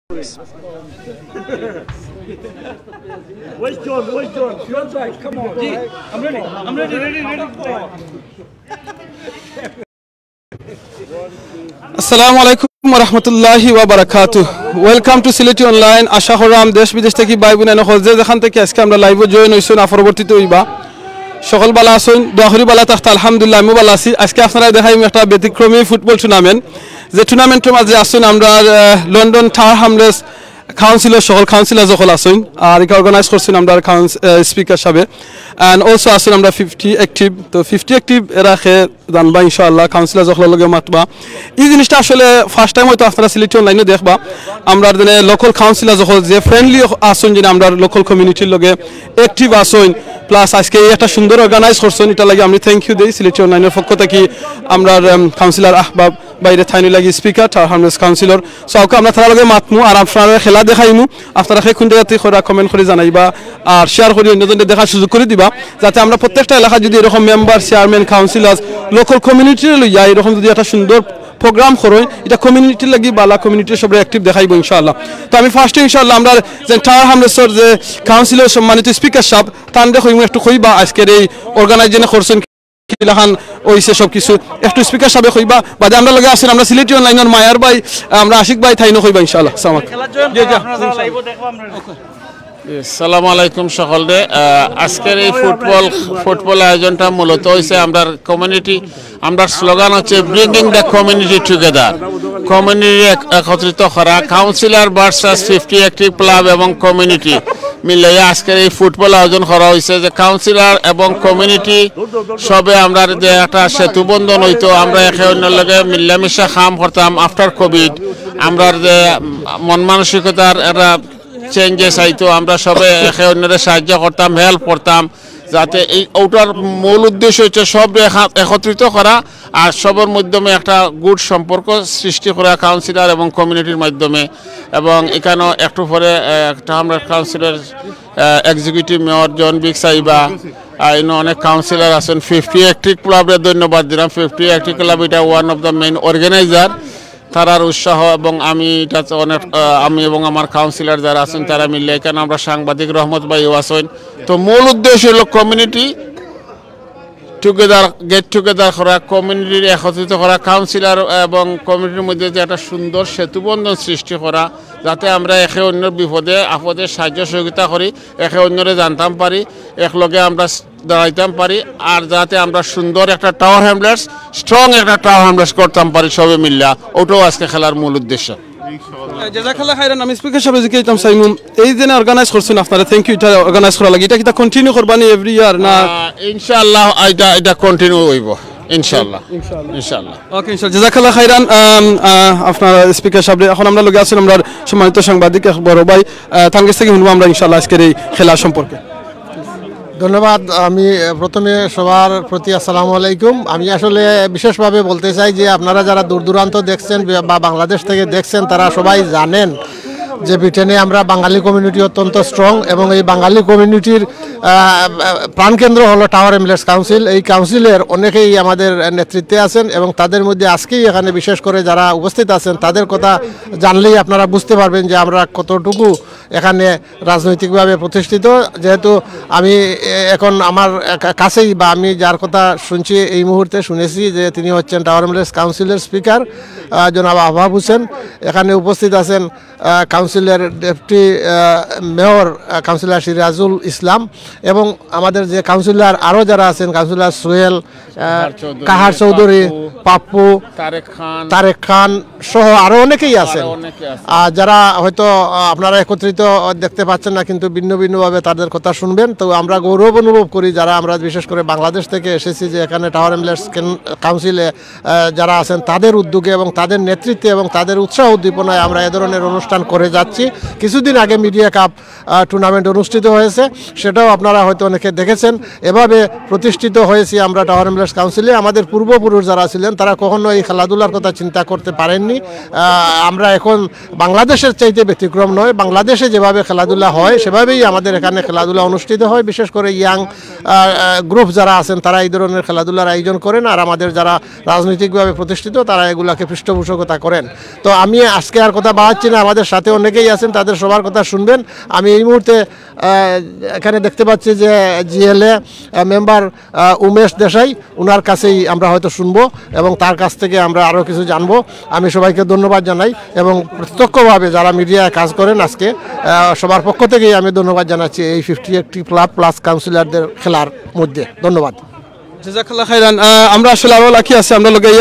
Where's John? Where's John? John's right. Come on. I'm ready. I'm ready. Ready. Assalamu alaikum wa rahmatullahi wa barakatuh. Welcome to Sylheti Online. আশা করাম দেশ বিদেশ থেকে ভাই বোনেরা হল যে যেখান থেকে আজকে আমরা লাইভে জয়েন হইছো না পরবর্তীতে হইবা সকল বালা আছেন দোয়া করি বালা থাকতে আলহামদুলিল্লাহ আমি ভালো আছি আজকে আপনারা দেখাইম একটা ব্যতিক্রমী ফুটবল টুর্নামেন্ট যে টুর্নামেন্টের মাঝে আছেন আমরা লন্ডন টাওয়ার হ্যামলেটস কাউন্সিলর সকল কাউন্সিলর যখন আছেন আর এটা অর্গানাইজ করছেন আমরা স্পিকার সাহেব এন্ড অলসো আছেন আমরা 50 অ্যাক্টিভ তো 50 অ্যাক্টিভ এরা জানবা ইনশাআল্লাহ কাউন্সিলর যখন লগে মাতবা এই জিনিসটা আসলে ফার্স্ট টাইম হয়তো আপনারা সিলেটি অনলাইনে দেখবা আমরা লোকাল কাউন্সিলর যখন যে ফ্রেন্ডলি আছেন যে আমরা লোকাল কমিউনিটির লগে অ্যাক্টিভ আছেন প্লাস আজকে একটা সুন্দর অর্গানাইজ করছেন এটা লাগে আমি থ্যাংক ইউ দেই সিলেটি অনলাইনের পক্ষ থেকে আমরা কাউন্সিলর আহবাব বাইরে থাইনি লাগি speaker tower Hamlets councillor so okay আমরা তার লগে মাতমু আর আপনারা খেলা দেখাইমু আপনারা সেই কোনটাতে করা কমেন্ট করে জানাইবা আর শেয়ার করে অন্যজনদের দেখার সুযোগ করে দিবা যাতে আমরা প্রত্যেকটা এলাকা যদি এরকম মেম্বার চেয়ারম্যান কাউন্সিলর লোকাল কমিউনিটির লইয়া এরকম যদি একটা সুন্দর প্রোগ্রাম করই এটা কমিউনিটির লাগি বালা কমিউনিটির সবাই অ্যাক্টিভ দেখাইবো ইনশাআল্লাহ তো আমি ফার্স্টে ইনশাআল্লাহ আমরা যে টাওয়ার হ্যামলেটসের যে কাউন্সিলর সম্মানিত স্পিকার সাহেব তান দেখো একটু কইবা আজকের এই অর্গানাইজেশনে করছেন কিলাখান ওইসে সব কিছু একটু স্পিকার সাহেব কইবা বাদে আমরা লগে আছেন আমরা সিলেটি অনলাইনের মায়ার ভাই আমরা আশিক ভাই থাইনো কইবা ইনশাআল্লাহ আসসালামু আলাইকুম সকলকে আজকের এই ফুটবল আয়োজনটা মূলত হইছে আমরা কমিউনিটি আমরা স্লোগান হচ্ছে bringing the community together community একত্রিত করা কাউন্সিলর ভার্সাস 50 অ্যাক্টিভ ক্লাব এবং কমিউনিটি মিলে আজকের এই ফুটবল আয়োজন করা হয়েছে যে কাউন্সিলর এবং কমিউনিটি সবে আমরা যে একটা সেতু বন্ধন হইতো আমরা একে অন্যের লগে মিলামিশা কাম করতাম আফটার কোভিড আমরা যে মন মানসিকতার একটা চেঞ্জেস আইতো আমরা সবে একে অন্যের সাহায্য করতাম হেল্প করতাম যাতে এই ওটার মূল উদ্দেশ্য হচ্ছে সব একত্রিত করা আর সবার মাধ্যমে একটা গুড সম্পর্ক সৃষ্টি করা কাউন্সিলর এবং কমিউনিটির মাধ্যমে এবং এখানেও একটু পরে একটা আমরা councillor executive mayor John Big সাইবা অনেক কাউন্সিলর আছেন 50 অ্যাক্টিভ ক্লাবের ধন্যবাদ দিলাম 50 অ্যাক্টিভ ক্লাব এটা one of the main organizer তারার উৎসাহ এবং আমি এটা অনেক আমি এবং আমার কাউন্সিলর যারা আছেন তারা মিলে এখানে আমরা সাংবাদিক রহমত ভাইও আছেন তো মূল উদ্দেশ্য হলো কমিউনিটি গেট টুগেদার করা কমিউনিটির একত্রিত করা কাউন্সিলর এবং কমিউনিটির মধ্যে যে একটা সুন্দর সেতুবন্ধন সৃষ্টি করা যাতে আমরা একে অন্যের বিপদে আপদে সাহায্য সহযোগিতা করি একে অন্যরে জানতাম পারি একলগে আমরা দাঁড়াইতাম পারি আর যাতে আমরা সুন্দর একটা টাওয়ার হ্যামলেটস স্ট্রং একটা টাওয়ার হ্যামলেটস করতাম পারি সবে মিল্লা ওটাও আজকে খেলার মূল উদ্দেশ্য জাযাকাল্লাহ খাইরান আমি স্পিকার সাহেব জিকে ইতাম সাইমুম এই দিনে অর্গানাইজ করছেন আপনারা থ্যাংক ইউ এটা অর্গানাইজ করা লাগি এটা কি কন্টিনিউ করবানি এভরি ইয়ার না ইনশাআল্লাহ এটা কন্টিনিউ হইব ইনশাআল্লাহ ওকে ইনশাআল্লাহ জাযাকাল্লাহ খাইরান আপনারা স্পিকার সাহেব এখন আমরা লগে আছেন আমরা সম্মানিত সাংবাদিক বড় ভাই তানকে থেকে শুনবো আমরা ইনশাআল্লাহ আজকের এই খেলা সম্পর্কে ধন্যবাদ আমি প্রথমে সবার প্রতি আসসালামু আলাইকুম আমি আসলে বিশেষভাবে বলতে চাই যে আপনারা যারা দূর দূরান্ত দেখছেন বা বাংলাদেশ থেকে দেখছেন তারা সবাই জানেন যে ব্রিটেনে আমরা বাঙালি কমিউনিটি অত্যন্ত স্ট্রং এবং এই বাঙালি কমিউনিটির প্রাণকেন্দ্র হলো টাওয়ার হ্যামলেটস কাউন্সিল এই কাউন্সিলের অনেকেই আমাদের নেতৃত্বে আছেন এবং তাদের মধ্যে আজকেই এখানে বিশেষ করে যারা উপস্থিত আছেন তাদের কথা জানলেই আপনারা বুঝতে পারবেন যে আমরা কতটুকু এখানে রাজনৈতিকভাবে প্রতিষ্ঠিত যেহেতু আমি এখন আমার কাছেই বা আমি যার কথা শুনছি এই মুহূর্তে শুনেছি যে তিনি হচ্ছেন টাওয়ার হ্যামলেটস কাউন্সিলের স্পিকার জনাব আহবাব হোসেন এখানে উপস্থিত আছেন councillor deputy mayor councillor Sirajul Islam এবং আমাদের যে কাউন্সিলর আরও যারা আছেন কাউন্সিলর সোহেল কাহার চৌধুরী পাপ্পু তারেক খান সহ আরও অনেকেই আছেন যারা হয়তো আপনারা একত্রিত দেখতে পাচ্ছেন না কিন্তু ভিন্ন ভিন্নভাবে তাদের কথা শুনবেন তো আমরা গৌরব অনুভব করি যারা আমরা বিশেষ করে বাংলাদেশ থেকে এসেছি যে এখানে টাওয়ার হ্যামলেটস কাউন্সিলে যারা আছেন তাদের উদ্যোগে এবং তাদের নেতৃত্বে এবং তাদের উৎসাহ উদ্দীপনায় আমরা এ ধরনের অনুষ্ঠান করে যাচ্ছি কিছুদিন আগে মিডিয়া কাপ টুর্নামেন্ট অনুষ্ঠিত হয়েছে সেটাও আপনারা হয়তো অনেকে দেখেছেন। এভাবে প্রতিষ্ঠিত হয়েছি আমরা টাওয়ার হ্যামলেটস কাউন্সিলে। আমাদের পূর্বপুরুষ যারা ছিলেন তারা কখনো এই খেলাধুলার কথা চিন্তা করতে পারেননি। আমরা এখন বাংলাদেশের চাইতে ব্যতিক্রম নয়, বাংলাদেশে যেভাবে খেলাধুলা হয় সেভাবেই আমাদের এখানে খেলাধুলা অনুষ্ঠিত হয়। বিশেষ করে ইয়াং গ্রুপ যারা আছেন তারা এই ধরনের খেলাধুলার আয়োজন করেন, আর আমাদের যারা রাজনৈতিকভাবে প্রতিষ্ঠিত তারা এগুলাকে পৃষ্ঠপোষকতা করেন। তো আমি আজকে আর কথা বাড়াচ্ছি না, আমাদের সাথে অনেকেই আছেন, তাদের সবার কথা শুনবেন। আমি এই মুহূর্তে এখানে দেখতে পাচ্ছি যে জিএলএ মেম্বার উমেশ দেশাই, ওনার কাছেই আমরা হয়তো শুনবো এবং তার কাছ থেকে আমরা আরও কিছু জানবো। আমি সবাইকে ধন্যবাদ জানাই এবং প্রত্যক্ষভাবে যারা মিডিয়ায় কাজ করেন আজকে সবার পক্ষ থেকেই আমি ধন্যবাদ জানাচ্ছি এই 58 ক্লাব প্লাস কাউন্সিলরদের খেলার মধ্যে। ধন্যবাদ। জাজাকাল্লাহ খাইরান। আমরা আসলে আরও লাকি আছে, আমরা লগে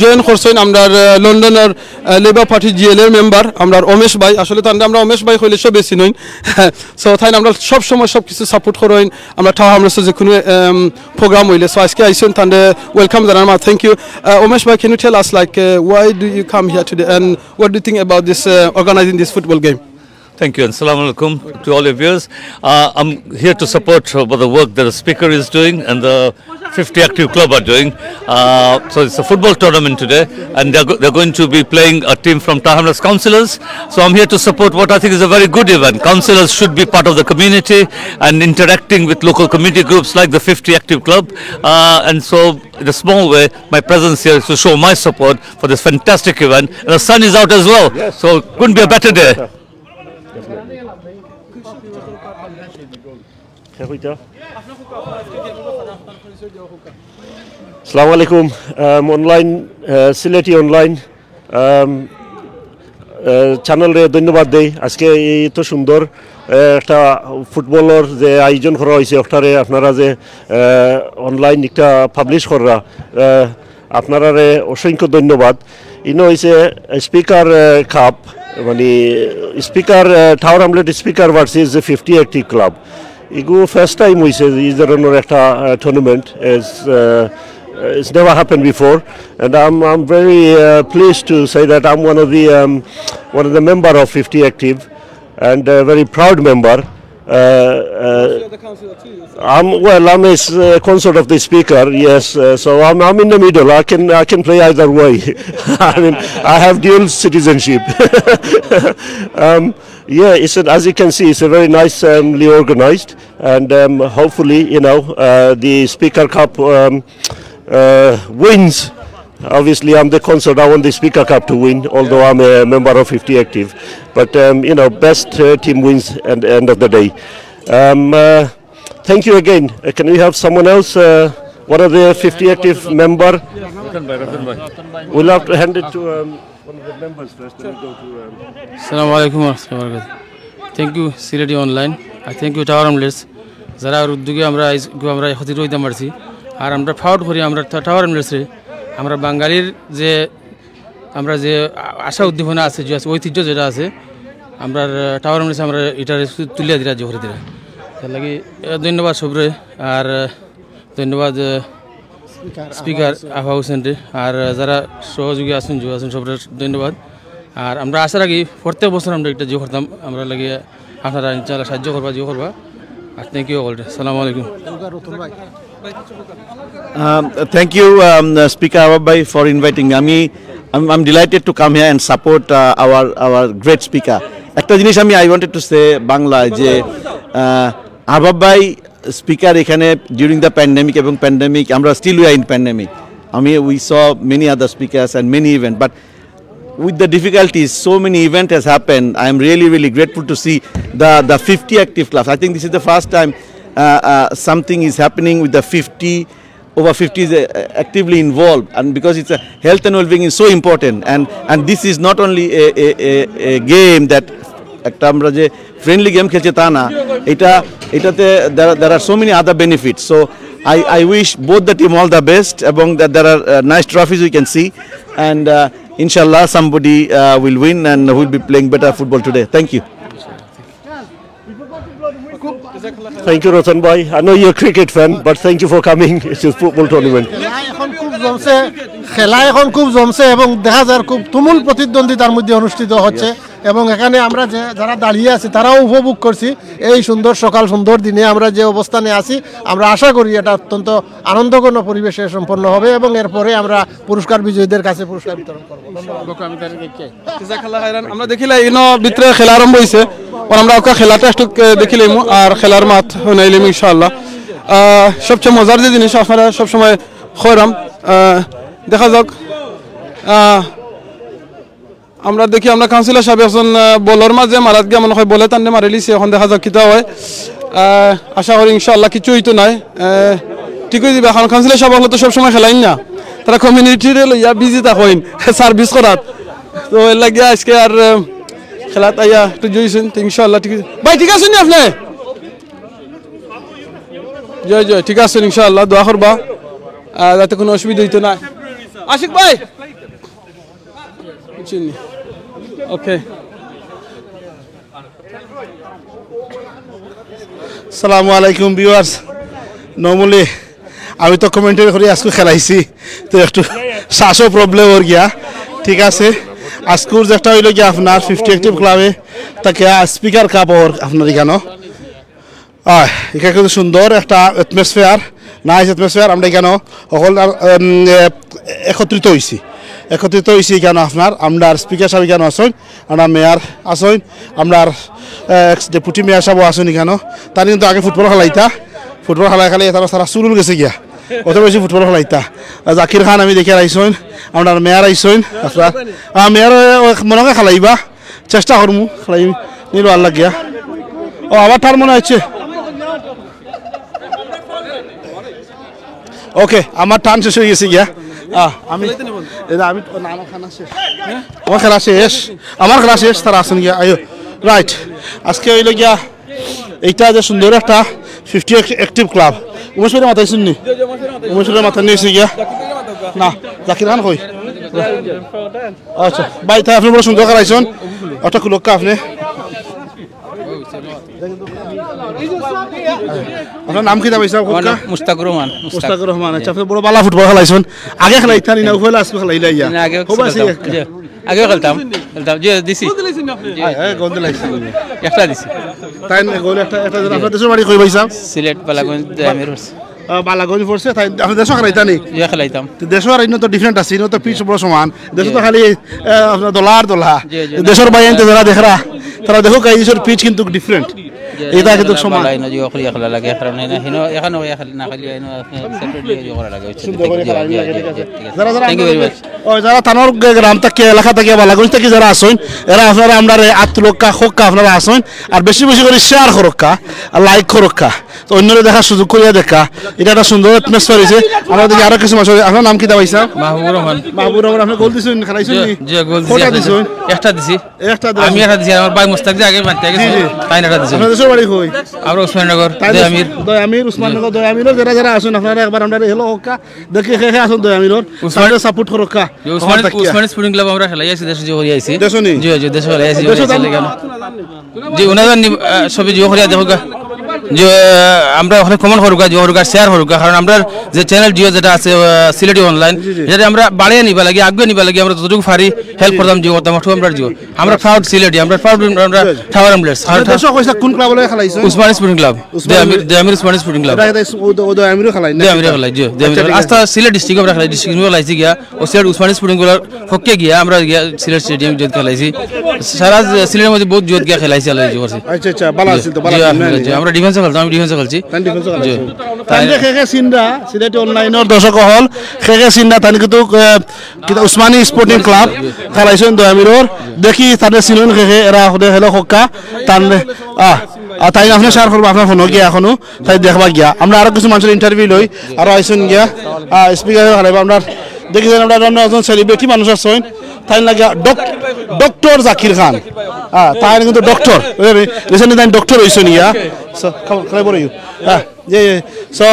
জয়েন করছেন আমরা লন্ডনের লেবার পার্টি জিএলের মেম্বার আমরা উমেশ ভাই। আসলে তাহলে আমরা উমেশ ভাই হইলে সব বেশি নই, সো তাই আমরা সব সময় সব কিছু সাপোর্ট করেন। আমরা টাওয়ার হ্যামলেটসে যে কোনো প্রোগ্রাম হইলে, সো আজকে আইসেন তাহলে ওয়েলকাম জানান। থ্যাংক ইউ উমেশ ভাই। Can you tell us like why do you come here today and what do you think about this organizing this football game? Thank you and Assalamu alaikum to all your viewers. I'm here to support the work that the speaker is doing and the 50 Active Club are doing. So it's a football tournament today and they're going to be playing a team from Tower Hamlets councillors. So I'm here to support what I think is a very good event. Councillors should be part of the community and interacting with local community groups like the 50 Active Club. And so in a small way, my presence here is to show my support for this fantastic event. And the sun is out as well, so it couldn't be a better day. Assalamu alaikum. Online Sylheti Online channel রে ধন্যবাদ দেই। আজকে এত সুন্দর একটা ফুটবলের যে আয়োজন করা হয়েছে ওটারে আপনারা যে অনলাইন একটা পাবলিশ করা আপনারা অসংখ্য ধন্যবাদ। ইনো হয়েছে স্পিকার কাপ, মানে speaker tower Hamlet speaker versus 50 Active Club। এগুলো ফার্স্ট টাইম হয়েছে এই ধরনের একটা tournament. It's never happened before, and I'm very pleased to say that I'm one of the member of 50 Active, and a very proud member. I'm a consort of the speaker, yes. So I'm in the middle. I can play either way. I mean, I have dual citizenship. Yeah, as you can see, it's a very nicely organized, and hopefully, the Speaker Cup wins. Obviously, I'm the consort. I want the Speaker Cup to win, although I'm a member of 50 Active. But best team wins at the end of the day. Thank you again. Can we have someone else? What are the 50 Active member? We'll have to hand it to one of the members first. Then we go to. Assalamu alaikum warahmatullahi wabarakatuh. Thank you Sylheti Online. I thank you Tower Hamlets. যারা উদ্যোগে আমরা একত্রিত হইতে পারছি, আর আমরা fought করি আমরা tower হ্যামলেটসে আমরা বাঙালির যে আমরা যে আশা উদ্দীপনা আছে, যে ঐতিহ্য যেটা আছে আমরা টাওয়ার হ্যামলেটসে আমরা এটা তুলিয়া দিরা জোহরে দিরা। তার লাগে ধন্যবাদ সবরে, আর ধন্যবাদ স্পিকার আফা হোসেনরে, আর যারা সহযোগী আছেন যুব আছেন সবরে ধন্যবাদ। আর আমরা আশা রাখি প্রত্যেক বছর আমরা এটা যে করতাম, আমরা লাগে আপনারা ইনশাআল্লাহ সাহায্য করবা যে করবা। আর থ্যাংক ইউ অল। আসসালামু আলাইকুম। Thank you, Speaker Ababai, for inviting me. I'm delighted to come here and support our great speaker. একটা জিনিস I wanted to say Bangla যে Ababai speaker এখানে during the pandemic এবং pandemic আমরা still we are in pandemic. We saw many other speakers and many events, but with the difficulties, so many events has happened. I am really grateful to see the 50 Active Clubs. I think this is the first time something is happening with the over 50 is actively involved, and because it's a health and well-being is so important, and this is not only a game that একটা আমরা যে friendly game খেলছে তা না, এটাতে there are so many other benefits. So I wish both the team all the best, এবং there are nice trophies we can see, and inshallah somebody will win and will be playing better football today. Thank you. Thank you, Ratan Bhai. I know you're a cricket fan, but thank you for coming. It's a football tournament. খেলা এখন খুব জমছে এবং দেখা যার খুব তুমুল প্রতিদ্বন্দ্বিতার মধ্যে অনুষ্ঠিত হচ্ছে। এবং এখানে আমরা যে যারা দাঁড়িয়ে আছি তারাও উপভোগ করছি এই সুন্দর সকাল সুন্দর দিনে আমরা যে অবস্থানে আছি আমরা আশা করি এটা অত্যন্ত আনন্দঘন পরিবেশে সম্পন্ন হবে এবং এরপরে আমরা পুরস্কার বিজয়ীদের কাছে পুরস্কার বিতরণ করবো। আমরা দেখিলে ভিতরে খেলা আরম্ভ হয়েছে আমরা ওকে খেলাটা একটু দেখিলাম আর খেলার মাঠ নাইলাম ইনশাআল্লাহ। সবচেয়ে মজার যে জিনিস আপনারা সবসময় খরাম দেখা যাক আমরা দেখি আমরা কাউন্সিলর সাহেব এখন বলর মাঝে মারাত গিয়ে মনে হয় বলে টানে মারি লিছে এখন দেখা যাক কিতা হয় আশা করি ইনশাআল্লাহ কিছু হইতো নাই ঠিক হয়ে যাবে। এখন কাউন্সিলর সাহেব হলে তো সবসময় খেলাইন না তারা কমিউনিটির লইয়া বিজি থাকেন সার্ভিস করাত তো এর লাগিয়া আজকে আর খেলা তাইয়া একটু জয়ছেন ইনশাআল্লাহ ঠিক আছে ভাই ঠিক আছেন আপনি জয় জয় ঠিক আছে ইনশাআল্লাহ দোয়া করবা যাতে কোনো অসুবিধা হইতো না। আশিক ভাই ওকে সালামু আলাইকুম ভিউয়ার্স নর্মালি আমি তো কমেন্টারি করে আজকে খেলাইছি তো একটু শ্বাসও প্রবলেম ওর গিয়া ঠিক আছে আজকের যেটা হইল গিয়া আপনার 50 অ্যাক্টিভ ক্লাবে তাকে স্পিকার কাপ ওর আপনার এখানে এখানে কিন্তু সুন্দর একটা অ্যাটমসফিয়ার নাইস অ্যাটমসফিয়ার আমরা এখানে সকল একত্রিত হয়েছি এখানে আপনার আমরা স্পিকার সাহেব এখানে আসেন আমরা মেয়র আসেন আমরা এক্স ডেপুটি মেয়র সাহেব আসেন এখানে তার কিন্তু আগে ফুটবল খেলাই তারা সারা চুরুল গেছে গিয়া অত বেশি ফুটবল খেলাইতা জাকির খান আমি দেখে আইসেন আমরা মেয়র আইসেন আপনার মেয়র মনে হয় খেলাইবা চেষ্টা করমু খেলাই নিল আল্লাহ গিয়া আবার তার মনে হচ্ছে ওকে আমার টান শেষ হয়ে গেছে গিয়া আমি আমার খেলা শেষ তারা আসেন গিয়া আয়ো রাইট আজকে হইল গিয়া এইটা যে সুন্দর একটা 50 অ্যাক্টিভ ক্লাব উমেশ্বরের মাথায় শুননি উমেশ্বরের মাথা নিয়েছে গিয়া না জাকির খান কই আচ্ছা ভাই তাই আপনি বড় সুন্দর খেলাইছেন ওটা কুলক্কা আপনি আপনার নাম কি দাম মুস্তাকুর রহমান আচ্ছা আপনি বড় বালা ফুটবল খেলাইছেন আগে খেলাইতেন না উফলে আজকে খেলাইলা ইয়া আগে খেলতাম যে দিছি গন্দ লাইছে একটা দিছি তাই গোল একটা আপনার দেশের বাড়ি কই ভাইসা সিলেট বালাগঞ্জ আমির বালাগঞ্জ পড়ছে তাই আপনি দেশও খেলাইতানি খেলাইতাম দেশের আর তো ডিফারেন্ট আছে তো পিচ বড় সমান দেশ তো খালি আপনার দোলা দেশের বাইরে যারা দেখরা তারা দেখো এই দেশের পিচ কিন্তু ডিফারেন্ট এটা কিন্তু সমান যারা তানোর গ্রাম থেকে এলাকা থেকে বালাগঞ্জ থেকে যারা আসেন এরা আপনারা আমরা আত্মলক্কা হক্কা আপনারা আসেন আর বেশি বেশি করে শেয়ার করক্কা আর লাইক করক্কা তো অন্যরা দেখার সুযোগ করিয়া দেখা এটা একটা সুন্দর অ্যাটমসফিয়ার হয়েছে আমরা দেখি আরো কিছু মানুষ আপনার নাম কি দা ভাইসা মাহবুব রহমান আপনি গোল দিছেন খেলাইছেন কটা দিছেন একটা দিছি আমি একটা দিছি আমার ভাই মুস্তাক যে আগে মারতে গেছে তাই একটা দিছি আপনাদের দেশের বাড়ি কই আমরা উসমাননগর দয়ামির উসমাননগর দয়ামির যারা আসেন আপনারা একবার আমরা হেলো হক্কা দেখি খেয়ে আসুন দয়ামির উসমানের সাপোর্ট করক্কা উসমানী স্পোর্টিং ক্লাব আমরা খেলাই আছি দেশে যে হরিয়া আইছি দেশনি জি জি দেশে খেলাই আছি জি উনাদের সবই যে হরিয়া দেখোগা যে আমরা ওখানে কমন হরুকা যে হরুকা শেয়ার হরুকা কারণ আমরা যে চ্যানেল জিও যেটা আছে সিলেটি অনলাইন যেটা আমরা বাড়িয়ে নিবা লাগে আগে নিবা লাগে আমরা যতটুকু পারি হেল্প করতাম জিও করতাম আমরা জিও আমরা প্রাউড সিলেটি আমরা প্রাউড আমরা টাওয়ার আমলেটস দেশও কইছা কোন ক্লাব বলে খেলাইছো উসমানী স্পোর্টিং ক্লাব দেয়ামির উসমানী স্পোর্টিং ক্লাব দয়ামিরও খেলাই না দেয়ামির খেলাই জিও দেয়ামির আস্তা সিলেট ডিস্ট্রিক্ট আমরা খেলাই ডিস্ট্রিক্ট নিয়ে লাইছি গিয়া ও সিলেট উসমানী স্পোর্টিং ক্লাব হককে গিয়া আমরা গিয়া সিলেট স্টেডিয়াম জেত খেলাইছি সারা সিলেটের মধ্যে বহুত জেত গিয়া খেলাইছি আলাই জিও করছি আচ্ছা আচ্ছা ভালো আছে তো ভালো আছে আমরা ডিফেন্স খেলতাম আমি ডিফেন্স খেলছি তাইলে খেকে সিনরা সিলেটি অনলাইনের দর্শক হল খেকে সিনরা তাই কিন্তু উসমানী স্পোর্টিং ক্লাব খেলাইছেন দয়ামিরর দেখি তাদের সিনন খেকে এরা হেলো হক্কা তাহলে তাই আপনি শেয়ার করবো আপনার ফোনও গিয়া এখনো তাই দেখবা গিয়া আমরা আরো কিছু মানুষের ইন্টারভিউ লই আরো আইসুন গিয়া স্পিকার খেলাইবা আমরা দেখি আমরা একজন সেলিব্রিটি মানুষ আছেন তাই লাগে ডক্টর জাকির খান তাই কিন্তু ডক্টর রিসেন্টলি তাই ডক্টর হয়েছেন ইয়া খেলাই বড় যে সো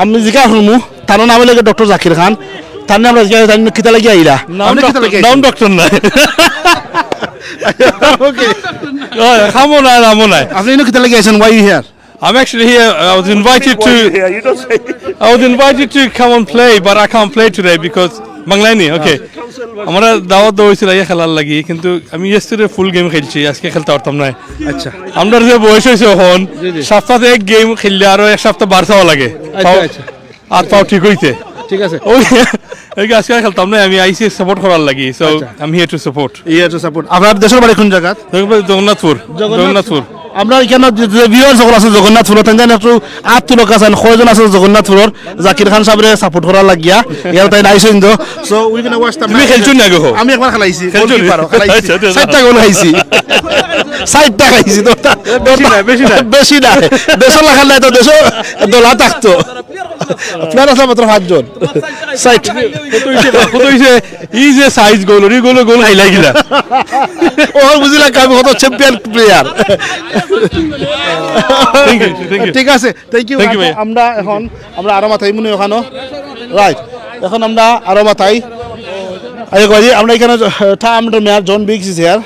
আমি জিজ্ঞাসা করমু তার নাম লাগে ডক্টর জাকির খান তার নাম আমরা জিজ্ঞাসা কিতা লাগি আইরা নাম ডক্টর নাই okay আপনি কিতা লাগি আইছেন why you here I'm actually here. I was invited to. I was invited to come and play, but I can't play today because বাংলায় নি ওকে আমরা দাওয়াত হয়েছিল এই খেলার লাগি কিন্তু আমি ইয়েস্টারডে ফুল গেম খেলছি আজকে খেলতে পারতাম না আচ্ছা আমরা যে বয়স হয়েছে এখন সপ্তাহে এক গেম খেললে আরো এক সপ্তাহ বার চাওয়া লাগে আর পাও ঠিক হইতে ঠিক আছে ওই আজকে খেলতাম না আমি আইসি সাপোর্ট করার লাগি so I am here to support আপনার দেশের বাড়ি কোন জায়গা জগন্নাথপুর আমরা এখানে যে ভিউয়ার সকল আছে জগন্নাথপুর তাই একটু আত্মলোক আছেন কয়জন আছে জগন্নাথপুরের জাকির খান সাহেবরে সাপোর্ট করার লাগিয়া ইয়ার তাই নাইছেন তো so we can watch the তুমি খেলছো না গো আমি একবার খেলাইছি খেলাইছি 7টা গোল খাইছি 7টা খাইছি তো বেশি না দেশ লাগাল নাই তো দেশ দলা থাকতো প্লেয়ার আছে মাত্র 5 জন সাইট কত হইছে এই যে সাইজ গোল খাইলা গিলা ও বুঝিলা আমি কত চ্যাম্পিয়ন প্লেয়ার ঠিক আছে থ্যাংক ইউ আমরা আরো মাথায় মনে ওখানে রাইট এখন আমরা আরো মাথায় আমরা এখানে আমাদের mayor John Biggs is here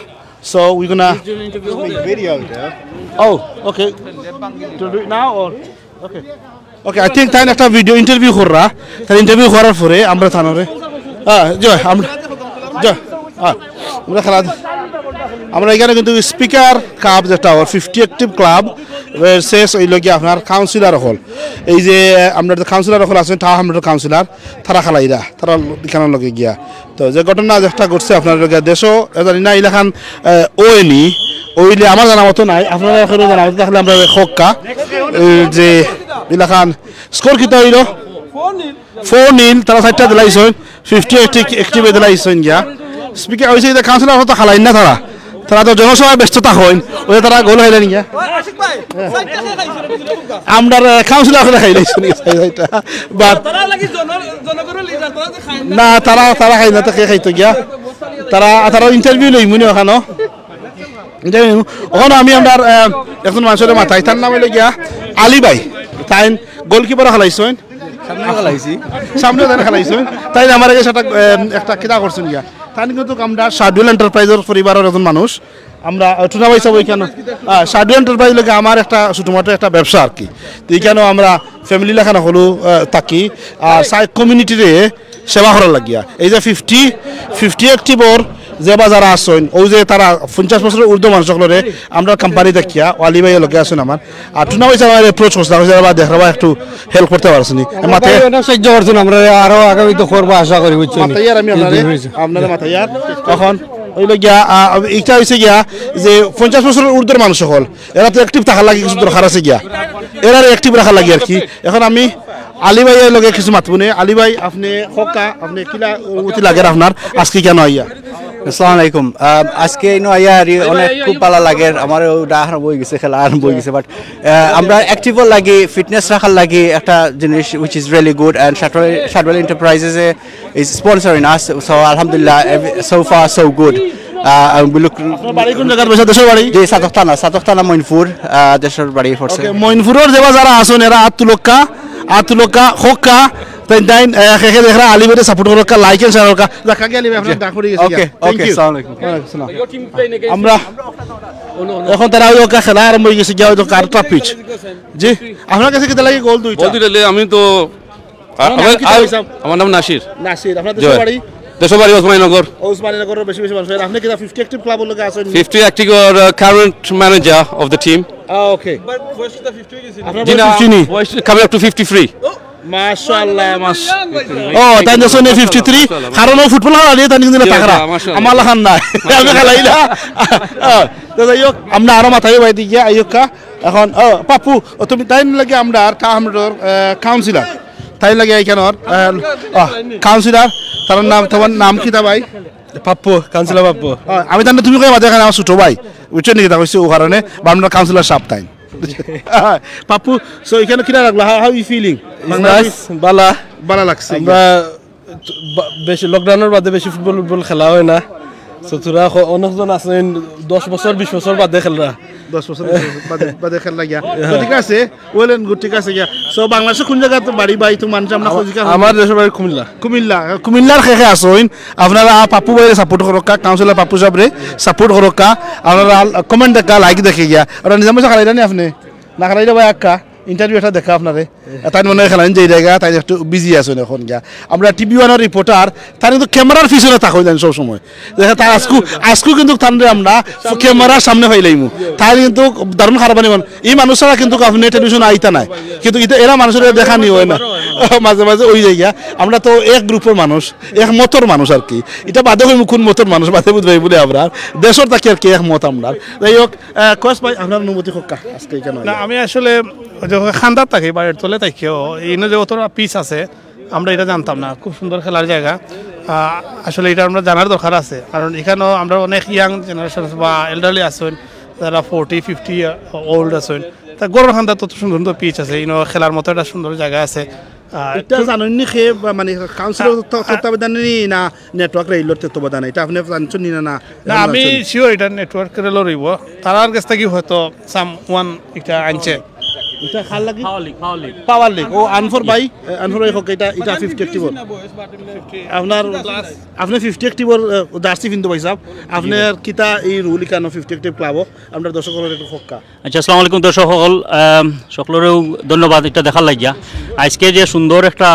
so we gonna video ও okay to do it now or okay okay I think তাই একটা ভিডিও ইন্টারভিউ কররা তাই ইন্টারভিউ করার পরে আমরা থানারে জয় আমরা খেলা আমরা এখানে কিন্তু স্পিকার ক্লাব যেটা 50 অ্যাক্টিভ ক্লাব শেষ হইল কি আপনার কাউন্সিলর হল এই যে আমরা কাউন্সিলর হল আছেন তা আমরা কাউন্সিলর তারা খেলাইরা তারা এখানে লগে গিয়া তো যে ঘটনা যেটা ঘটছে আপনার দেশও জানি না ইলাখান ওএনি ওইলে আমার জানা মতো নাই আপনারা এখন জানা মতো থাকলে আমরা হক্কা যে ইলাখান স্কোর কিতা হইল 4-0 তারা 4টা দিলাইছেন 50 অ্যাক্টিভ দিলাইছেন গিয়া স্পিকার হইছে যে কাউন্সিলর হতো খেলাই না তারা তো জনসভায় ব্যস্ততা হইন ওই তারা গোল হইলেন গিয়া আমরা কাউন্সিলর করে খাইলাইছেন বাট না তারা খাই না তাকে খাইতো গিয়া তারা ইন্টারভিউ লই মনে ওখানে ওখানে আমি আমরা একজন মানুষের মাথায় তার নাম হইল গিয়া আলী ভাই তাই গোলকিপার খেলাইছেন সামনে খেলাইছেন তাই আমার কাছে একটা কিতা করছেন গিয়া তাই কিন্তু আমরা শার্ডুল এন্টারপ্রাইজের পরিবারের একজন মানুষ আমরা টুনা ভাই সব ওইখানে শার্ডুল এন্টারপ্রাইজ লোকে আমার একটা ছোটোমাটো একটা ব্যবসা আর কি তো এইখানেও আমরা ফ্যামিলি লেখানো হলো থাকি আর কমিউনিটিরে সেবা করার লাগিয়া এই যে 50 অ্যাক্টিভর যে বা যারা আসছেন ওই যে তারা 50 বছরের ঊর্ধ্ব মানুষ সকলরে আমরা কোম্পানি দেখিয়া আলী ভাই লোকে আসেন আমার আর টুনা ভাই আমার অ্যাপ্রোচ করছে বা দেখবা একটু হেল্প করতে পারছেন মাথায় সাহায্য করছেন আমরা আরো আগামীতে করবো আশা করি বুঝছেন মাথায় আমি আপনাদের মাথায় তখন ওইল গিয়া এইটা হয়েছে গিয়া যে 50 বছরের ঊর্ধ্বের মানুষ সকল এরা তো অ্যাক্টিভ থাকার লাগে কিছু দরকার আছে গিয়া এরা অ্যাক্টিভ রাখার লাগে আর কি এখন আমি আলী ভাইয়ের লগে কিছু মাতবুনে আলী ভাই আপনি হকা আপনি কিলা অনুমতি লাগে আপনার আজকে কেন আইয়া আসসালামু আলাইকুম আজকে ইনো আইয়া অনেক খুব ভালো লাগে আমার ডাহার বই গেছে খেলা আর বই গেছে বাট আমরা অ্যাক্টিভও লাগি ফিটনেস রাখার লাগি একটা জিনিস which is really good and শার্ডওয়েল enterprises is sponsoring us so আলহামদুলিল্লাহ সো ফার সো গুড বাড়ি কোন জায়গার বসে দেশের বাড়ি জি সাতকতানা মইনপুর দেশের বাড়ি পড়ছে মইনপুরের যেবা যারা আসুন এরা আতুলকা হকা তাই দাইন খেখে দেখরা আলী ভাই সাপোর্ট করকা লাইক এন্ড শেয়ার করকা দেখা গেল আপনার ডাক পড়ে গেছে ওকে আসসালামু আলাইকুম আমরা এখন তারা ওই ওকা খেলা আরম্ভ হয়ে গেছে গিয়া ওই তো কারটা পিচ জি আপনার কাছে কত লাগে গোল দুইটা আমি তো আমার নাম নাসির আপনার দেশের বাড়ি দেশবাড়ি ওসমানীনগর বেশি মানুষ আপনি কি 50 অ্যাক্টিভ ক্লাব লোকে আছেন 50 active current manager of the team okay but বয়স তো 50 গেছে আপনার 50 নি বয়স কামিং আপ টু 53 মাশাআল্লাহ ও তাই দেশে 53 কারণ ফুটবল খেলা তাই কিন্তু টাকা আমার লাখান না আমি খেলাইলা তো যাই হোক আমরা আরো মাথায় বাইদি গিয়া আইয়কা এখন পাপু তুমি তাই লাগে আমরা আর কাউন্সিলর তাই লাগে এইখানের কাউন্সিলর তার নাম তোমার নাম কি তা ভাই পাপ্পু কাউন্সিলর পাপ্পু আমি জানি তুমি কই মাঝে আমার ছোট ভাই বুঝছেন নাকি তা কইছি ও কারণে বা আমরা কাউন্সিলর সাহেব তাই পাপ্পু সো এখানে কিনা লাগলো হাউ ইউ ফিলিং বালা লাগছে আমরা বেশি লকডাউনের বাদে বেশি ফুটবল খেলা হয় না তোরা অনেকজন আছেন 10 বছর 20 বছর বাদে খেলরা 10 বছর বাদে খেলা গিয়া ঠিক আছে ওয়েল এন্ড গুড ঠিক আছে গিয়া সো বাংলাদেশে কোন জায়গা তো বাড়ি বাই তো মানুষ আমরা খোঁজকা আমার দেশের বাড়ি কুমিল্লার খেখে আসুন আপনারা পাপ্পু ভাইরে সাপোর্ট করকা কাউন্সিলর পাপ্পু সাহেবরে সাপোর্ট করকা আপনারা কমেন্ট দেখা লাইক দেখে গিয়া আর নিজাম খেলাইরা নি আপনি না খেলাইরা ভাই আক্কা ইন্টারভিউটা দেখা আপনারে তাই মনে হয় খেলেন যে জায়গা তাই একটু বিজি আছেন এখন গিয়া আমরা টিভি ওয়ানের রিপোর্টার তার কিন্তু ক্যামেরার পিছনে থাকা হইলেন সবসময় দেখা তার আজকু কিন্তু তানরে আমরা ক্যামেরার সামনে হইলাইমু তাই কিন্তু দারুণ খারাপ নিবেন এই মানুষরা কিন্তু আপনি টেলিভিশন আইতা নাই কিন্তু এরা মানুষের দেখা নি হয় না মাঝে মাঝে ওই জায়গা আমরা তো এক গ্রুপের মানুষ এক মতর মানুষ আর কি এটা বাদে হই মুকুন মতর মানুষ বাদে বুঝবাই বলে আমরা দেশের তাকে আর কি এক মত আমরা যাই হোক কস ভাই আপনার অনুমতি হক্কা আজকে কেন না আমি আসলে খান্দার থাকি বাড়ির তলে থাকিও এই যে অতটা পিস আছে আমরা এটা জানতাম না খুব সুন্দর খেলার জায়গা আসলে এটা আমরা জানার দরকার আছে কারণ এখানেও আমরা অনেক ইয়াং জেনারেশন বা এল্ডারলি আছেন যারা 40-50 ওল্ড আছেন তা গরুর খান্দার তত সুন্দর সুন্দর পিচ আছে খেলার মতো একটা সুন্দর জায়গা আছে এটা জানেননি মানে কাউন্সিলর তত্ত্বাবধান না নেটওয়ার্ক রেলর তত্ত্বাবধান এটা আপনি জানছেন না আমি শিওর এটা নেটওয়ার্ক রেলর রইব তার কাছ থেকে হয়তো সাম ওয়ান এটা আনছে এটা খাল লাগি পাওয়ার লিগ ও আনফর বাই হোক এটা 50 অ্যাক্টিভ আপনার আপনি 50 অ্যাক্টিভ জার্সি কিন্তু ভাই সাহেব আপনার কিতা এই রুল কেন 50 অ্যাক্টিভ ক্লাব আমরা দর্শকদের একটু হক্কা আচ্ছা আসসালামু আলাইকুম দর্শক সকলেরও ধন্যবাদ এটা দেখার লাগিয়া আজকে যে সুন্দর একটা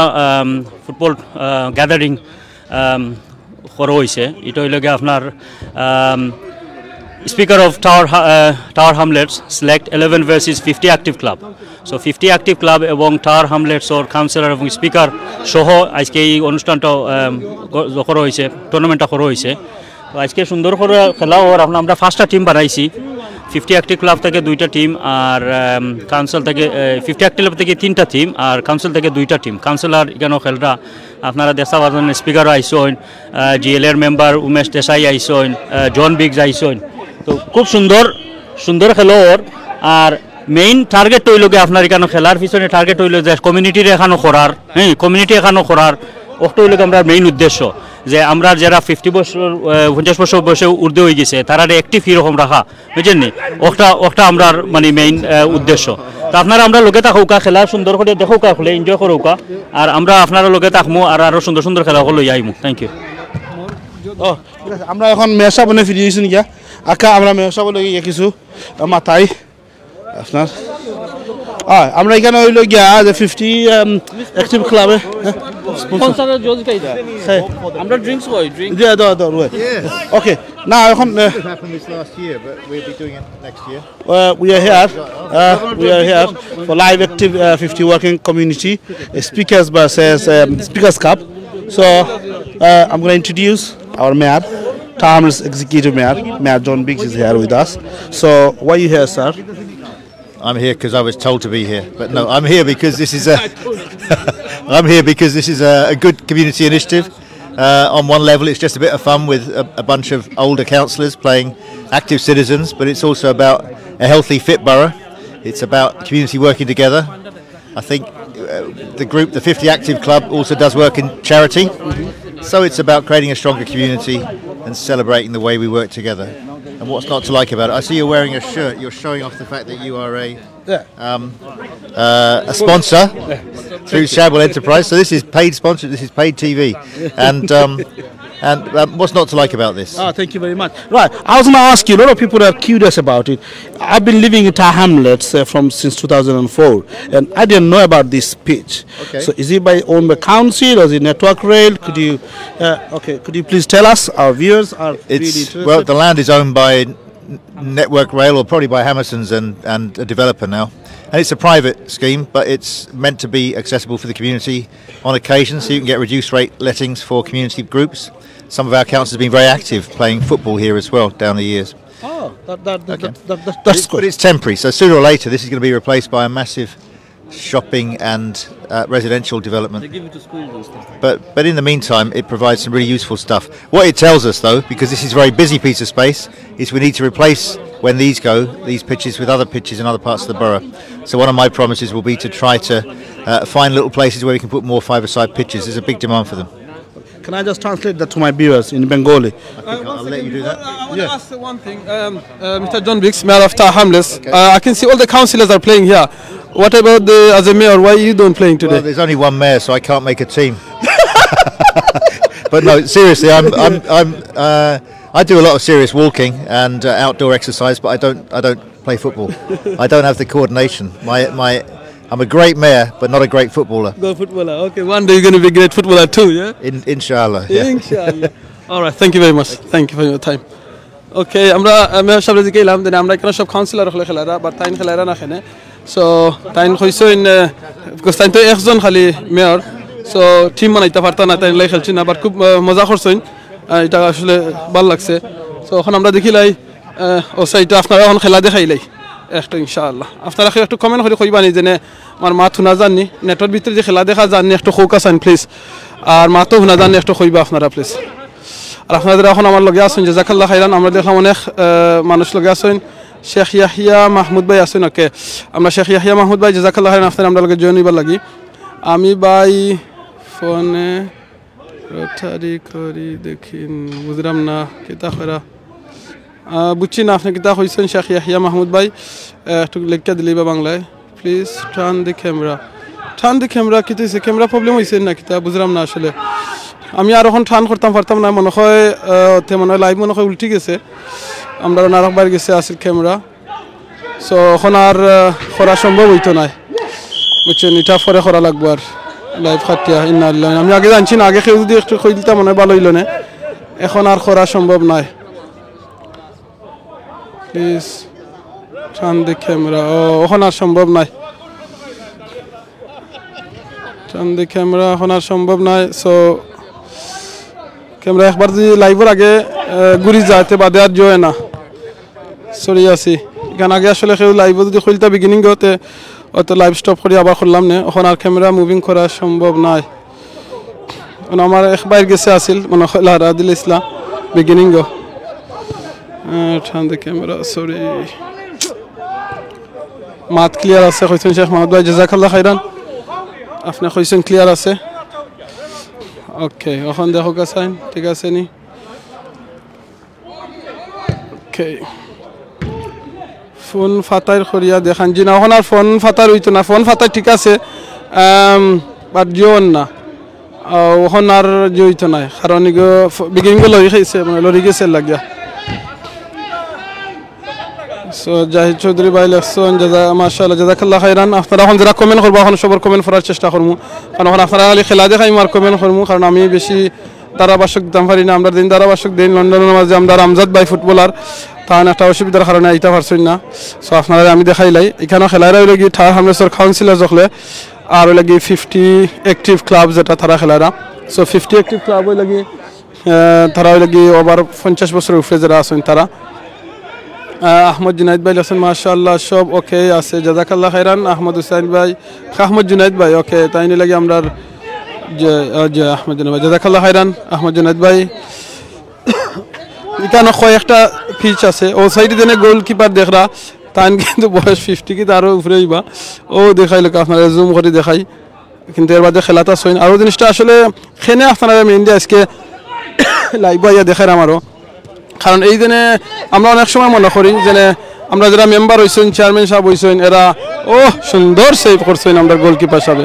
ফুটবল গ্যাদারিং করা হয়েছে এটা হইল গিয়ে আপনার Speaker of Tower Hamlets select 11 versus 50 active club. So 50 active club এবং Tower Hamlets or councillor এবং speaker সহ আজকে এই অনুষ্ঠানটা করা হয়েছে টুর্নামেন্টটা করা হয়েছে তো আজকে সুন্দর করে খেলা ওর আমরা ফার্স্টটা টিম বানাইছি 50 active club থেকে 2টা টিম আর কাউন্সিল থেকে 50 active club থেকে 3টা টিম আর কাউন্সিল থেকে 2টা টিম কাউন্সিলর এখানে খেলরা আপনারা দেখা পাবেন স্পিকার আইসন জিএল এর মেম্বার উমেশ দেশাই আইসন জন বিগস আইসন তো খুব সুন্দর সুন্দর খেলো ওর আর মেইন টার্গেট হইল গিয়ে আপনার এখানে খেলার পিছনে টার্গেট হইল যে কমিউনিটির এখানো করার কমিউনিটি এখানো করার ওটা হইল আমরা মেইন উদ্দেশ্য যে আমরা যারা 50 বছর বয়সে ঊর্ধ্বে হয়ে গেছে তারা অ্যাক্টিভ এরকম রাখা বুঝছেন নি ওটা আমরা মানে মেইন উদ্দেশ্য তো আপনারা আমরা লোকে থাকুকা খেলা সুন্দর করে দেখুকা হলে এনজয় করুকা আর আমরা আপনারা লোকে থাকবো আর আরো সুন্দর সুন্দর খেলা হলো আইমু থ্যাংক ইউ আমরা এখন মেসা বনে ফিরে গেছি গিয়া আকা আমরা মেসা বলে গিয়ে কিছু মাথায় আপনার আমরা এখানে হইল গিয়া যে 50 অ্যাক্টিভ ক্লাবে স্পন্সরের জজ কাইদা আমরা ড্রিঙ্কস কই ড্রিঙ্ক দাও ওকে না এখন we are here for live active 50 working community speakers versus speakers cup so I'm going to introduce our mayor Hamlets executive mayor John Biggs is here with us so why are you here sir I'm here because I was told to be here, but no, I'm here because this is a I'm here because this is a good community initiative. On one level, it's just a bit of fun with a bunch of older councillors playing active citizens, but it's also about a healthy, fit borough. It's about community working together. I think the group, the 50 Active Club, also does work in charity, so it's about creating a stronger community and celebrating the way we work together. And what's not to like about it? I see you're wearing a shirt. You're showing off the fact that you are a sponsor through Shabwell Enterprise. So this is paid sponsor. This is paid TV. And what's not to like about this? Thank you very much. Right, I was going to ask you. A lot of people are curious about it. I've been living in Hamlets since 2004, and I didn't know about this pitch. Okay. So is it owned by council or is it network rail? Could you please tell us? Our viewers are really interested. Well, the land is owned by Network Rail, or probably by Hammersons and a developer now. And it's a private scheme, but it's meant to be accessible for the community on occasion, so you can get reduced rate lettings for community groups. Some of our councils have been very active playing football here as well down the years. Oh, that's good. But it's temporary, so sooner or later this is going to be replaced by a massive shopping and residential development. They give it to schools and stuff. But in the meantime, it provides some really useful stuff. What it tells us, though, because this is a very busy piece of space, is we need to replace, when these go, these pitches with other pitches in other parts of the borough. So one of my promises will be to try to find little places where we can put more five-a-side pitches. There's a big demand for them. Can I just translate that to my viewers in Bengali? I'll let you do that. I want to ask one thing. Mr. John Biggs, Mayor of Hamlets. I can see all the councillors are playing here. What about as a mayor? Why you don't playing today? Well, there's only one mayor, so I can't make a team. But no, seriously, I do a lot of serious walking and outdoor exercise, but I don't play football. I don't have the coordination. I'm a great mayor, but not a great footballer. Good footballer. Okay, one day you're going to be a great footballer too, yeah? Inshallah. Yeah. Inshallah. All right, thank you very much. Thank you for your time. Okay, আমরা সামনে দিকে এলাম দেন আমরা এখানে সব councillor হলে খেলারা বা তাইন খেলারা না খেনে সো তাইন কইছেন তাইন তো একজন খালি মেয়র সো টিম বানাইতে পারতা না তাইন লাই খেলছেন আবার খুব মজা করছেন এটা আসলে ভালো লাগছে সো এখন আমরা দেখিলাই ও সাইডটা আপনারা এখন খেলা দেখাইলাই একটা ইনশাআল্লাহ আপনারা একটু কমেন্ট করে কইবানি যে আমার মা থুনা জাননি নেটর ভিতরে যে খেলা দেখা জাননি একটু ফোকাস আন প্লিজ আর মা তো হুনা জাননি একটু কইবা আপনারা প্লিজ আর আপনাদের এখন আমার লগে আছেন জাযাকাল্লাহ খাইরান আমরা দেখলাম অনেক মানুষ লগে আছেন শেখ ইয়াহিয়া মাহমুদ ভাই আছেন ওকে আমরা শেখ ইয়াহিয়া মাহমুদ ভাই জাযাকাল্লাহ খাইরান আপনারা আমরা লগে জয়েন হইবার লাগি আমি ভাই ফোনে রোটারি করি দেখিন বুঝলাম না কিতা করা বুঝছি না আপনি কিতা কইছেন শেখ ইয়াহিয়া মাহমুদ ভাই একটু লেখা দিলেই বা বাংলায় প্লিজ টার্ন দি ক্যামেরা কিতা হইছে ক্যামেরা প্রবলেম হইছে না কিতা বুঝলাম না আসলে আমি আর এখন টার্ন করতাম পারতাম না মনে হয় মনে হয় লাইভ মনে হয় উল্টি গেছে আমরা নারক বাইরে গেছে আসল ক্যামেরা সো এখন আর করা সম্ভব হইতো না বুঝছেন এটা পরে করা লাগবো আর লাইভ খাটিয়া ইন্নাল্লাহ আমি আগে জানছি না আগে কেউ যদি একটু কই দিতাম মনে হয় ভালো হইল না এখন আর করা সম্ভব নয় প্লিজ টার্ন দি ক্যামেরা এখন আর সম্ভব নয় টার্ন দি ক্যামেরা এখন আর সম্ভব নয় সো ক্যামেরা একবার যদি লাইভের আগে ঘুরি যাইতে বাদে আর জয় না সরি আছি এখানে আগে আসলে কেউ লাইভে যদি খুলতে বিগিনিং হতে হয়তো লাইভ স্টপ করে আবার খুললাম না এখন আর ক্যামেরা মুভিং করা সম্ভব নয় আমার একবার গেছে আসিল মনে হয় রাদিল ইসলাম বিগিনিং টার্ন দি ক্যামেরা সরি মাত ক্লিয়ার আছে কইছেন শেখ মাহমুদ ভাই জাযাকাল্লাহ খাইরান আপনি কইছেন ক্লিয়ার আছে ওকে এখন দেখো কাসাইন ঠিক আছে নি ওকে ফোন ফাতাইর করিয়া দেখান জি না এখন আর ফোন ফাতার হইতো না ফোন ফাতাই ঠিক আছে বাট জিওন না এখন আর জইতো না কারণ বিগিনিং লরি খাইছে মানে লরি গেছে লাগিয়া সো জাহিদ চৌধুরী ভাই লেখছেন মাশাআল্লাহ জাযাকাল্লাহ খাইরান আপনারা এখন যারা কমেন্ট করবো এখন সবার কমেন্ট করার চেষ্টা করবো কারণ এখন আপনারা খালি খেলা দেখাই আর কমেন্ট করবো কারণ আমি বেশি ধারাভাষ্যক দিতাম পারি না আমরা দিন ধারাভাষ্যক দিন লন্ডনের মাঝে আমরা রামজাদ ভাই ফুটবলার তাহলে একটা অসুবিধার কারণে আইতে পারছেন না সো আপনারা আমি দেখাইলাই এখানে খেলারা হইলে কি ঠার হামলেসর কাউন্সিলর যখলে আর হইলে কি 50 অ্যাক্টিভ ক্লাব যেটা তারা খেলারা সো 50 অ্যাক্টিভ ক্লাব হইলে কি তারা হইলে কি ওভার 50 বছরের উপরে যারা আছেন তারা আহমদ জুনাইদ ভাই লেখছেন মাশাআল্লাহ সব ওকে আছে জাযাকাল্লাহ খাইরান আহমদ হুসাইন ভাই আহমদ জুনাইদ ভাই ওকে তাই নিয়ে লাগে আমরা যে আহমদ জুনাইদ ভাই জাযাকাল্লাহ খাইরান আহমদ জুনাইদ ভাই এখানে কয়েকটা পিচ আছে ও সাইডে দেনে গোলকিপার দেখরা তাই কিন্তু বয়স 50 কি তারও উপরে হইবা ও দেখাইলো আপনারা জুম করে দেখাই কিন্তু এর বাদে খেলাটা সইন আর জিনিসটা আসলে খেনে আপনারা মেইন দিয়ে আজকে লাইভ আইয়া দেখার আমারও কারণ এই দিনে আমরা অনেক সময় মনে করি যে আমরা যারা মেম্বার হইছেন চেয়ারম্যান সাহেব হইছেন এরা সুন্দর সেভ করছেন আমরা গোলকিপার সাহেব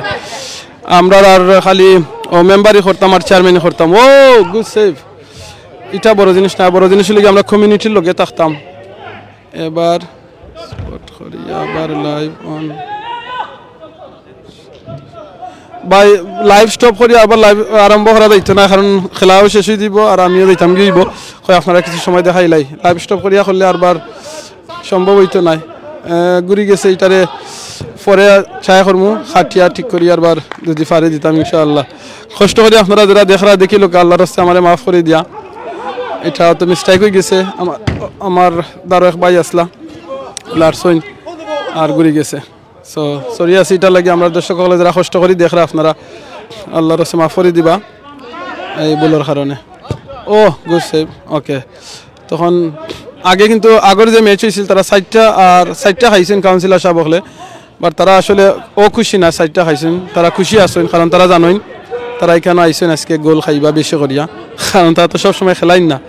আমরা আর খালি মেম্বারই করতাম আর চেয়ারম্যানই করতাম গুড সেভ এটা বড় জিনিস না বড় জিনিস হলে আমরা কমিউনিটির লগে থাকতাম এবার আবার লাইভ অন ভাই লাইভ স্টপ করি আবার লাইভ আরম্ভ করা যাইতো না কারণ খেলাও শেষ হয়ে দিব আর আমিও যাইতাম গিয়েব আপনারা কিছু সময় দেখাইলাই লাইভ স্টপ করিয়া করলে আরবার সম্ভব হইতো না ঘুরি গেছে এটারে পরে ছায়া করমু খাটিয়া ঠিক করি আরবার যদি পারে দিতাম ইনশাআল্লাহ কষ্ট করি আপনারা যারা দেখরা দেখি লোক আল্লাহর রাস্তায় আমারে মাফ করে দিয়া এটা তো মিস্টেক হয়ে গেছে আমার দারো এক ভাই আসলা লারসইন আর ঘুরি গেছে সো সরি আছি এটা লাগে আমরা দর্শক সকলে যারা কষ্ট করি দেখরা আপনারা আল্লাহর রাস্তায় মাফ করে দিবা এই বলার কারণে গুড সেভ ওকে তখন আগে কিন্তু আগের যে ম্যাচ হয়েছিল তারা 60টা খাইছেন কাউন্সিলর সাহেব হলে বাট তারা আসলে খুশি না 60টা খাইছেন তারা খুশি আছেন কারণ তারা জানেন তারা এখানে আইছেন আজকে গোল খাইবা বেশি করিয়া কারণ তারা তো সবসময় খেলাইন না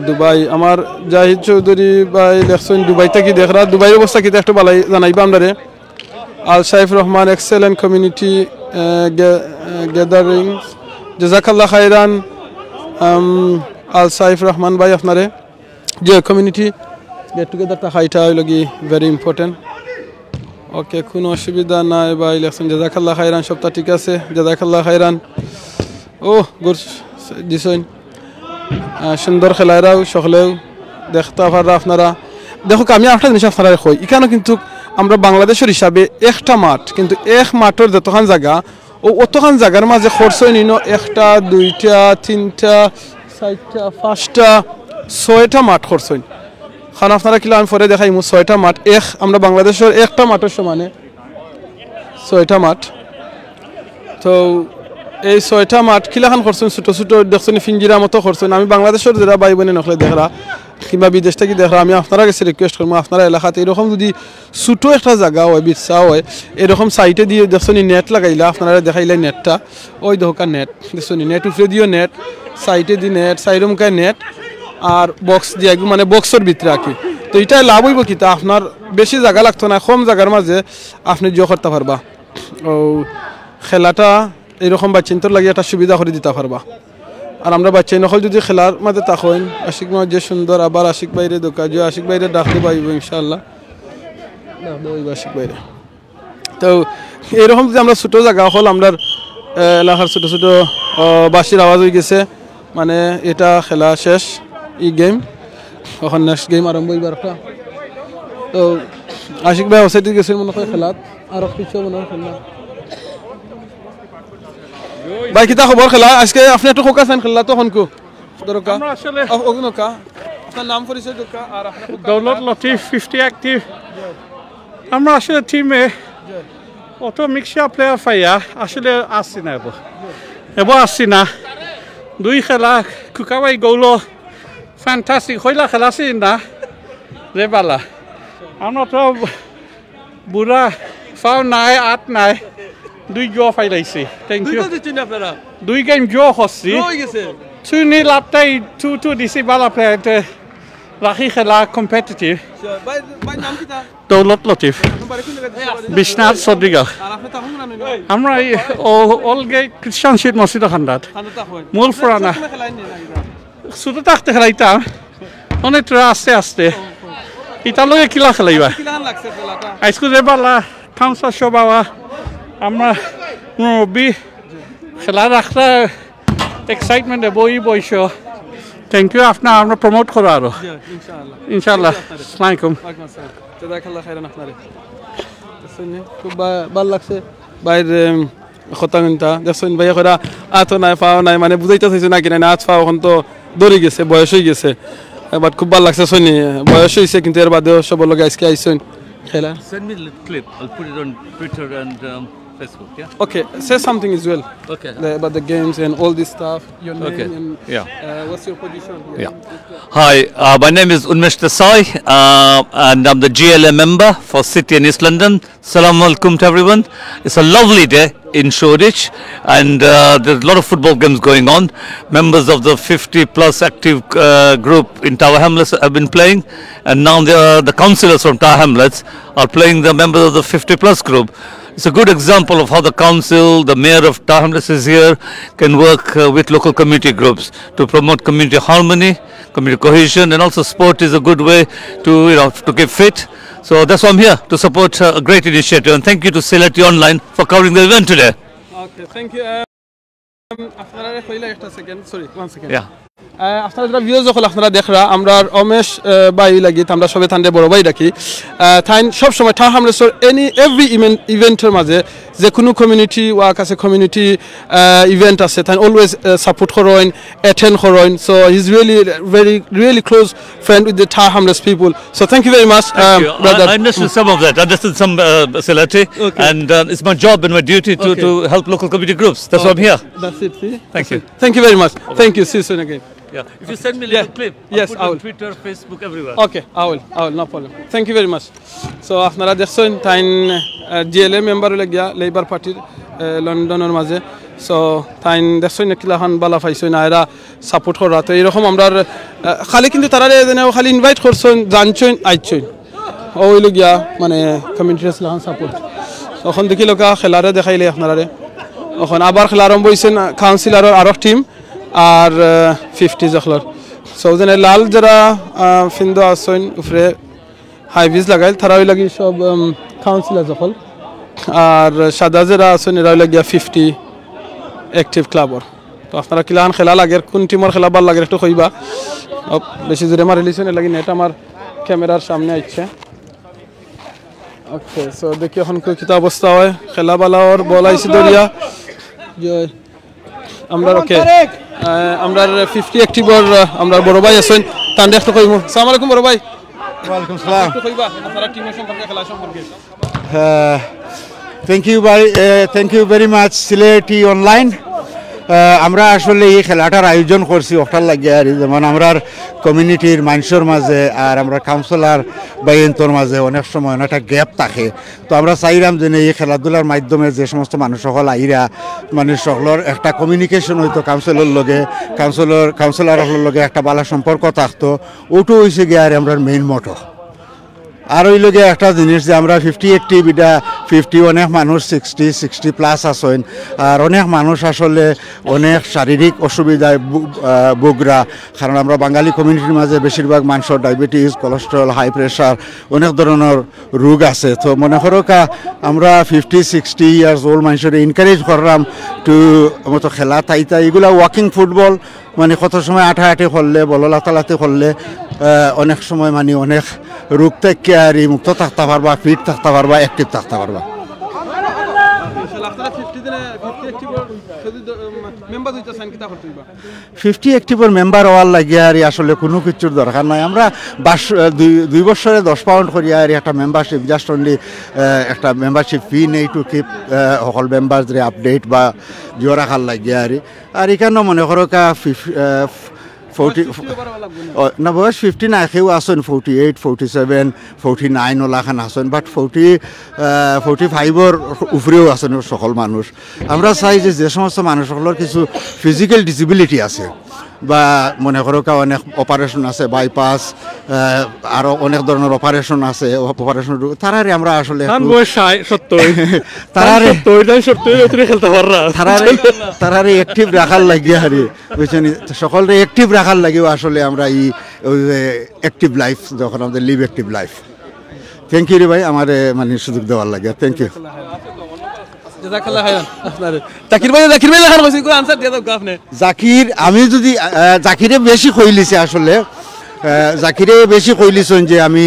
দুবাই আমার জাহিদ চৌধুরী ভাই লেখছেন দুবাই থেকে দেখরা দুবাইয়ের অবস্থা কিন্তু একটু ভালো জানাইবা আমরা Al Saif Rahman excellent community gathering জাযাকাল্লাহ খাইরান আল সাইফ রহমান ভাই আপনারে যে কমিউনিটি গেট টুগেদারটা হাইটা হইল কি ভেরি ইম্পর্টেন্ট ওকে কোনো অসুবিধা নাই বা ইলেকশন জাজাকাল্লাহ খাইরান সবটা ঠিক আছে জাজাকাল্লাহ খাইরান ও গুড দিছেন সুন্দর খেলায়রাও সকলেও দেখতে পারা আপনারা দেখো আমি একটা জিনিস আপনারা কই এখানে কিন্তু আমরা বাংলাদেশের হিসাবে একটা মাঠ কিন্তু এক মাঠের যতখান জায়গা ও অতখান জায়গার মাঝে খরচ নিন একটা দুইটা তিনটা চারটা পাঁচটা ছয়টা মাঠ খরচ কারণ আপনারা কিলা আমি পরে দেখাইমু ছয়টা মাঠ আমরা বাংলাদেশের একটা মাঠের সমানে ছয়টা মাঠ তো এই ছয়টা মাঠ কিলাখান খরচুন ছোটো ছোটো দেখছেন ফিঞ্জিরা মতো খরচুন আমি বাংলাদেশের যারা ভাই বোনে নকলে দেখরা কিংবা বিদেশ থেকে দেখরা আমি আপনারা কাছে রিকোয়েস্ট করবো আপনারা এলাকাতে এরকম যদি ছোটো একটা জায়গা হয় বিচ্ছা হয় এরকম সাইটে দিয়ে দেখছেন নেট লাগাইলা আপনারা দেখাইলে নেটটা ওই দোকান নেট দেখছেন নেট উপরে দিও নেট সাইটে দি নেট সাইডমকায় নেট আর বক্স দিয়ে মানে বক্সের ভিতরে আঁকি তো এটাই লাভ হইব কি তা আপনার বেশি জায়গা লাগতো না কম জায়গার মাঝে আপনি জয় করতে পারবা ও খেলাটা এইরকম বাচ্চান্তর লাগে একটা সুবিধা করে দিতে পারবা আর আমরা বাচ্চা নকল যদি খেলার মাঝে থাকেন আশিক মাঝ যে সুন্দর আবার আশিক বাইরে দোকা যে আশিক বাইরে ডাকতে পাইব ইনশাআল্লাহ ডাকতে পাইব আশিক বাইরে তো এইরকম যদি আমরা ছোটো জায়গা হল আমরা এলাকার ছোটো ছোটো বাঁশির আওয়াজ হয়ে গেছে মানে এটা খেলা শেষ ই গেম এখন নেক্সট গেম আরম্ভ হইবার তো আশিক ভাই অসাইতে গেছে মনে হয় খেলাত আর কিছু মনে হয় খেলা ভাই কিতা খবর খেলা আজকে আপনি একটু ফোকাস আন খেলা তখন কো দরকা আমরা আসলে ওগুনকা আপনার নাম পরিচয় দরকা আর আপনার দৌলত লতিফ 50 অ্যাক্টিভ আমরা আসলে টিমে অত মিক্সচার প্লেয়ার পাইয়া আসলে আসছি না এবার আসছি না দুই খেলা কুকাবাই গৌলো ফ্যান্টাস্টিক হইলা খেলা আছি না রে বালা আমরা তো বুড়া ফাও নাই আট নাই দুই জো ফাইলাইছি থ্যাংক ইউ দুই গেম জো হচ্ছি তুই নীল আপটাই টু দিছি বালা প্লেয়ার রাখি খেলা কম্পিটিটিভ দৌলত লতিফ বিশ্বনাথ চৌধুরীগা আমরা অল গেট খ্রিস্টান শীত মসজিদ খান্দাত মূল ফুরানা ছোটো থাকতে খেলাইতাম অনেক আস্তে আস্তে ইতালকে কিলা খেলাইবা আজকে যে বালা থামসা সবাবা আমরা মুরব্বী খেলা রাখলে এক্সাইটমেন্টে বইস থ্যাংক ইউ আপনার আমরা প্রমোট করো আরো ইনশাআল্লাহ আসসালামু আলাইকুম জাযাকাল্লাহ খাইরান আপনারে খুব ভালো লাগছে বাইরে খতাঙ্গা দেখছেন ভাইয়া করা আতো নাই পাও নাই মানে বুঝাইতে চাইছে না কিনা আত পাও এখন তো দৌড়ে গেছে বয়স হয়ে গেছে বাট খুব ভালো লাগছে শুনি বয়স হয়েছে কিন্তু এর বাদেও সব লোক আজকে আইসেন খেলা Send me a clip. I'll put it on Twitter and Facebook. Yeah. Okay, say something as well. Okay. About the games and all this stuff. Your name Okay. and Yeah. What's your position? Yeah. Hi, my name is Unmesh Desai, and I'm the GLA member for City and East London. Assalamu alaikum to everyone. It's a lovely day in Shoreditch, and there's a lot of football games going on. Members of the 50+ active group in Tower Hamlets have been playing, and now the councillors from Tower Hamlets are playing the members of the 50+ group. It's a good example of how the council, the mayor of Tower Hamlets is here, can work with local community groups to promote community harmony, community cohesion, and also sport is a good way to to keep fit. So that's why I'm here to support a great initiative, and thank you to Sylheti Online for covering the event today. Okay, thank you. Sorry, 1 second. Yeah. আপনারা যারা viewers যখন আপনারা দেখরা আমরা অমেশ ভাই লাগি আমরা সবাই থান্ডে বড় ভাই ডাকি থাইন সব সময় ঠার হামলেসর এভরি ইভেন্টের মাঝে যে কোনো কমিউনিটি ওয়ার্ক আছে কমিউনিটি ইভেন্ট আছে তাই অলওয়েজ সাপোর্ট করেন অ্যাটেন্ড করেন so he is really close friend with the Tower Hamlets people so thank you very much I understood some of that. I understood some Sylheti, and it's my job and my duty to help local community groups. That's why I'm here. That's it. See? Thank you. Thank you very much. Thank you. See you soon again. Yeah. If you send me a little clip, yes, I'll put it on Twitter, Facebook, everywhere. Okay, I will, no problem. Thank you very much. So, আপনারা দেখছেন তাইন GLA member লাগিয়া labour পার্টির লন্ডনের মাঝে so তাইন দেখছেন কিলাখান বালা পাইছেন এরা সাপোর্ট করা তো এরকম আমরা খালি কিন্তু তারা খালি ইনভাইট করছেন জানছেন আইছেন ওই লগিয়া মানে কমিউনিটির লাখান সাপোর্ট তখন দেখি লোকা খেলারে দেখাইলে আপনারা এখন আবার খেলা আরম্ভ হয়েছেন কাউন্সিলরের আরো টিম আর 50 জখলর সৌজনে লাল যারা ফিন্দো আসেন উপরে হাই ভিজ লাগাইল তারা ওই লাগি সব কাউন্সিলার সকল আর সাদা যারা আছেন এরা হইলে গিয়া 50 অ্যাক্টিভ ক্লাবর তো আপনারা কিলান খেলা লাগে কোন টিমের খেলা ভাল লাগে একটু কইবা বেশি জোরে মারি লিছেন লাগি না এটা আমার ক্যামেরার সামনে আইছে ওকে সো দেখি এখন কি কিতা অবস্থা হয় খেলা বালার বল আইছে দরিয়া যে আমরা ওকে আমরা 50 অ্যাক্টিভর আমরা বড় ভাই আছেন তান দেখতে কইমু আসসালামু আলাইকুম বড় ভাই ওয়ালাইকুম সালাম কইবা আপনারা টিমের সম্পর্কে খেলা সম্পর্কে thank you very much Sylheti online আমরা আসলে এই খেলাটার আয়োজন করছি ওটার লাগে আর যেমন আমরা কমিউনিটির মানুষের মাঝে আর আমরা কাউন্সিলর বাইন্তর মাঝে অনেক সময় একটা গ্যাপ থাকে তো আমরা চাইলাম যে এই খেলাধুলার মাধ্যমে যে সমস্ত মানুষ সকল আইরা মানুষ সকলের একটা কমিউনিকেশন হইতো কাউন্সিলর লগে কাউন্সিলরের লগে একটা ভালো সম্পর্ক থাকতো ওটো হয়েছে গিয়ে আর আমরা মেইন মোটো আর ওই লগে একটা জিনিস যে আমরা 50 অ্যাক্টিভ এটা 50 অনেক মানুষ 60 প্লাস আসেন আর অনেক মানুষ আসলে অনেক শারীরিক অসুবিধায় ভোগরা কারণ আমরা বাঙালি কমিউনিটির মাঝে বেশিরভাগ মানুষের ডায়াবেটিস কোলেস্ট্রল হাই প্রেশার অনেক ধরনের রোগ আছে তো মনে করো আমরা 50-60 ইয়ার্স ওল্ড মানুষের এনকারেজ করলাম টু মতো খেলা তাইতা এগুলা ওয়াকিং ফুটবল মানে কত সময় আঠাআঠি করলে বল লাতালাতি করলে অনেক সময় মানে অনেক রোগ থেকে আর মুক্ত থাকতে পারবা ফিট থাকতে পারবা অ্যাক্টিভ থাকতে পারবা 50 অ্যাক্টিভর মেম্বার হওয়ার লাগে আর আসলে কোনো কিছুর দরকার নাই আমরা 2 বছরে 10 পাউন্ড করি আর একটা মেম্বারশিপ জাস্ট অনলি একটা মেম্বারশিপ ফি নেই টু কিপ সকল মেম্বারসরে আপডেট বা জিও রাখার লাগে আর এখানে মনে করো 40 না বয়স 50 না কেউ আসেন 48 47 49 ওলাখান আসেন বাট 45-এর উপরেও আসেন সকল মানুষ আমরা চাই যে সমস্ত মানুষগুলোর কিছু ফিজিক্যাল ডিসেবিলিটি আছে বা মনে করো অনেক অপারেশন আছে বাইপাস আরও অনেক ধরনের অপারেশন আছে তারারে আমরা আসলে তারারে অ্যাক্টিভ রাখার লাগিয়ে হারি বুঝছেন সকলরে অ্যাক্টিভ রাখার লাগেও আসলে আমরা এই অ্যাক্টিভ লাইফ যখন আমাদের live active life thank you রে ভাই আমার মানে সুযোগ দেওয়ার লাগে থ্যাংক ইউ জাকির আমি যদি জাকিরে বেশি কইলিছে আসলে জাকিরে বেশি কইলিছেন যে আমি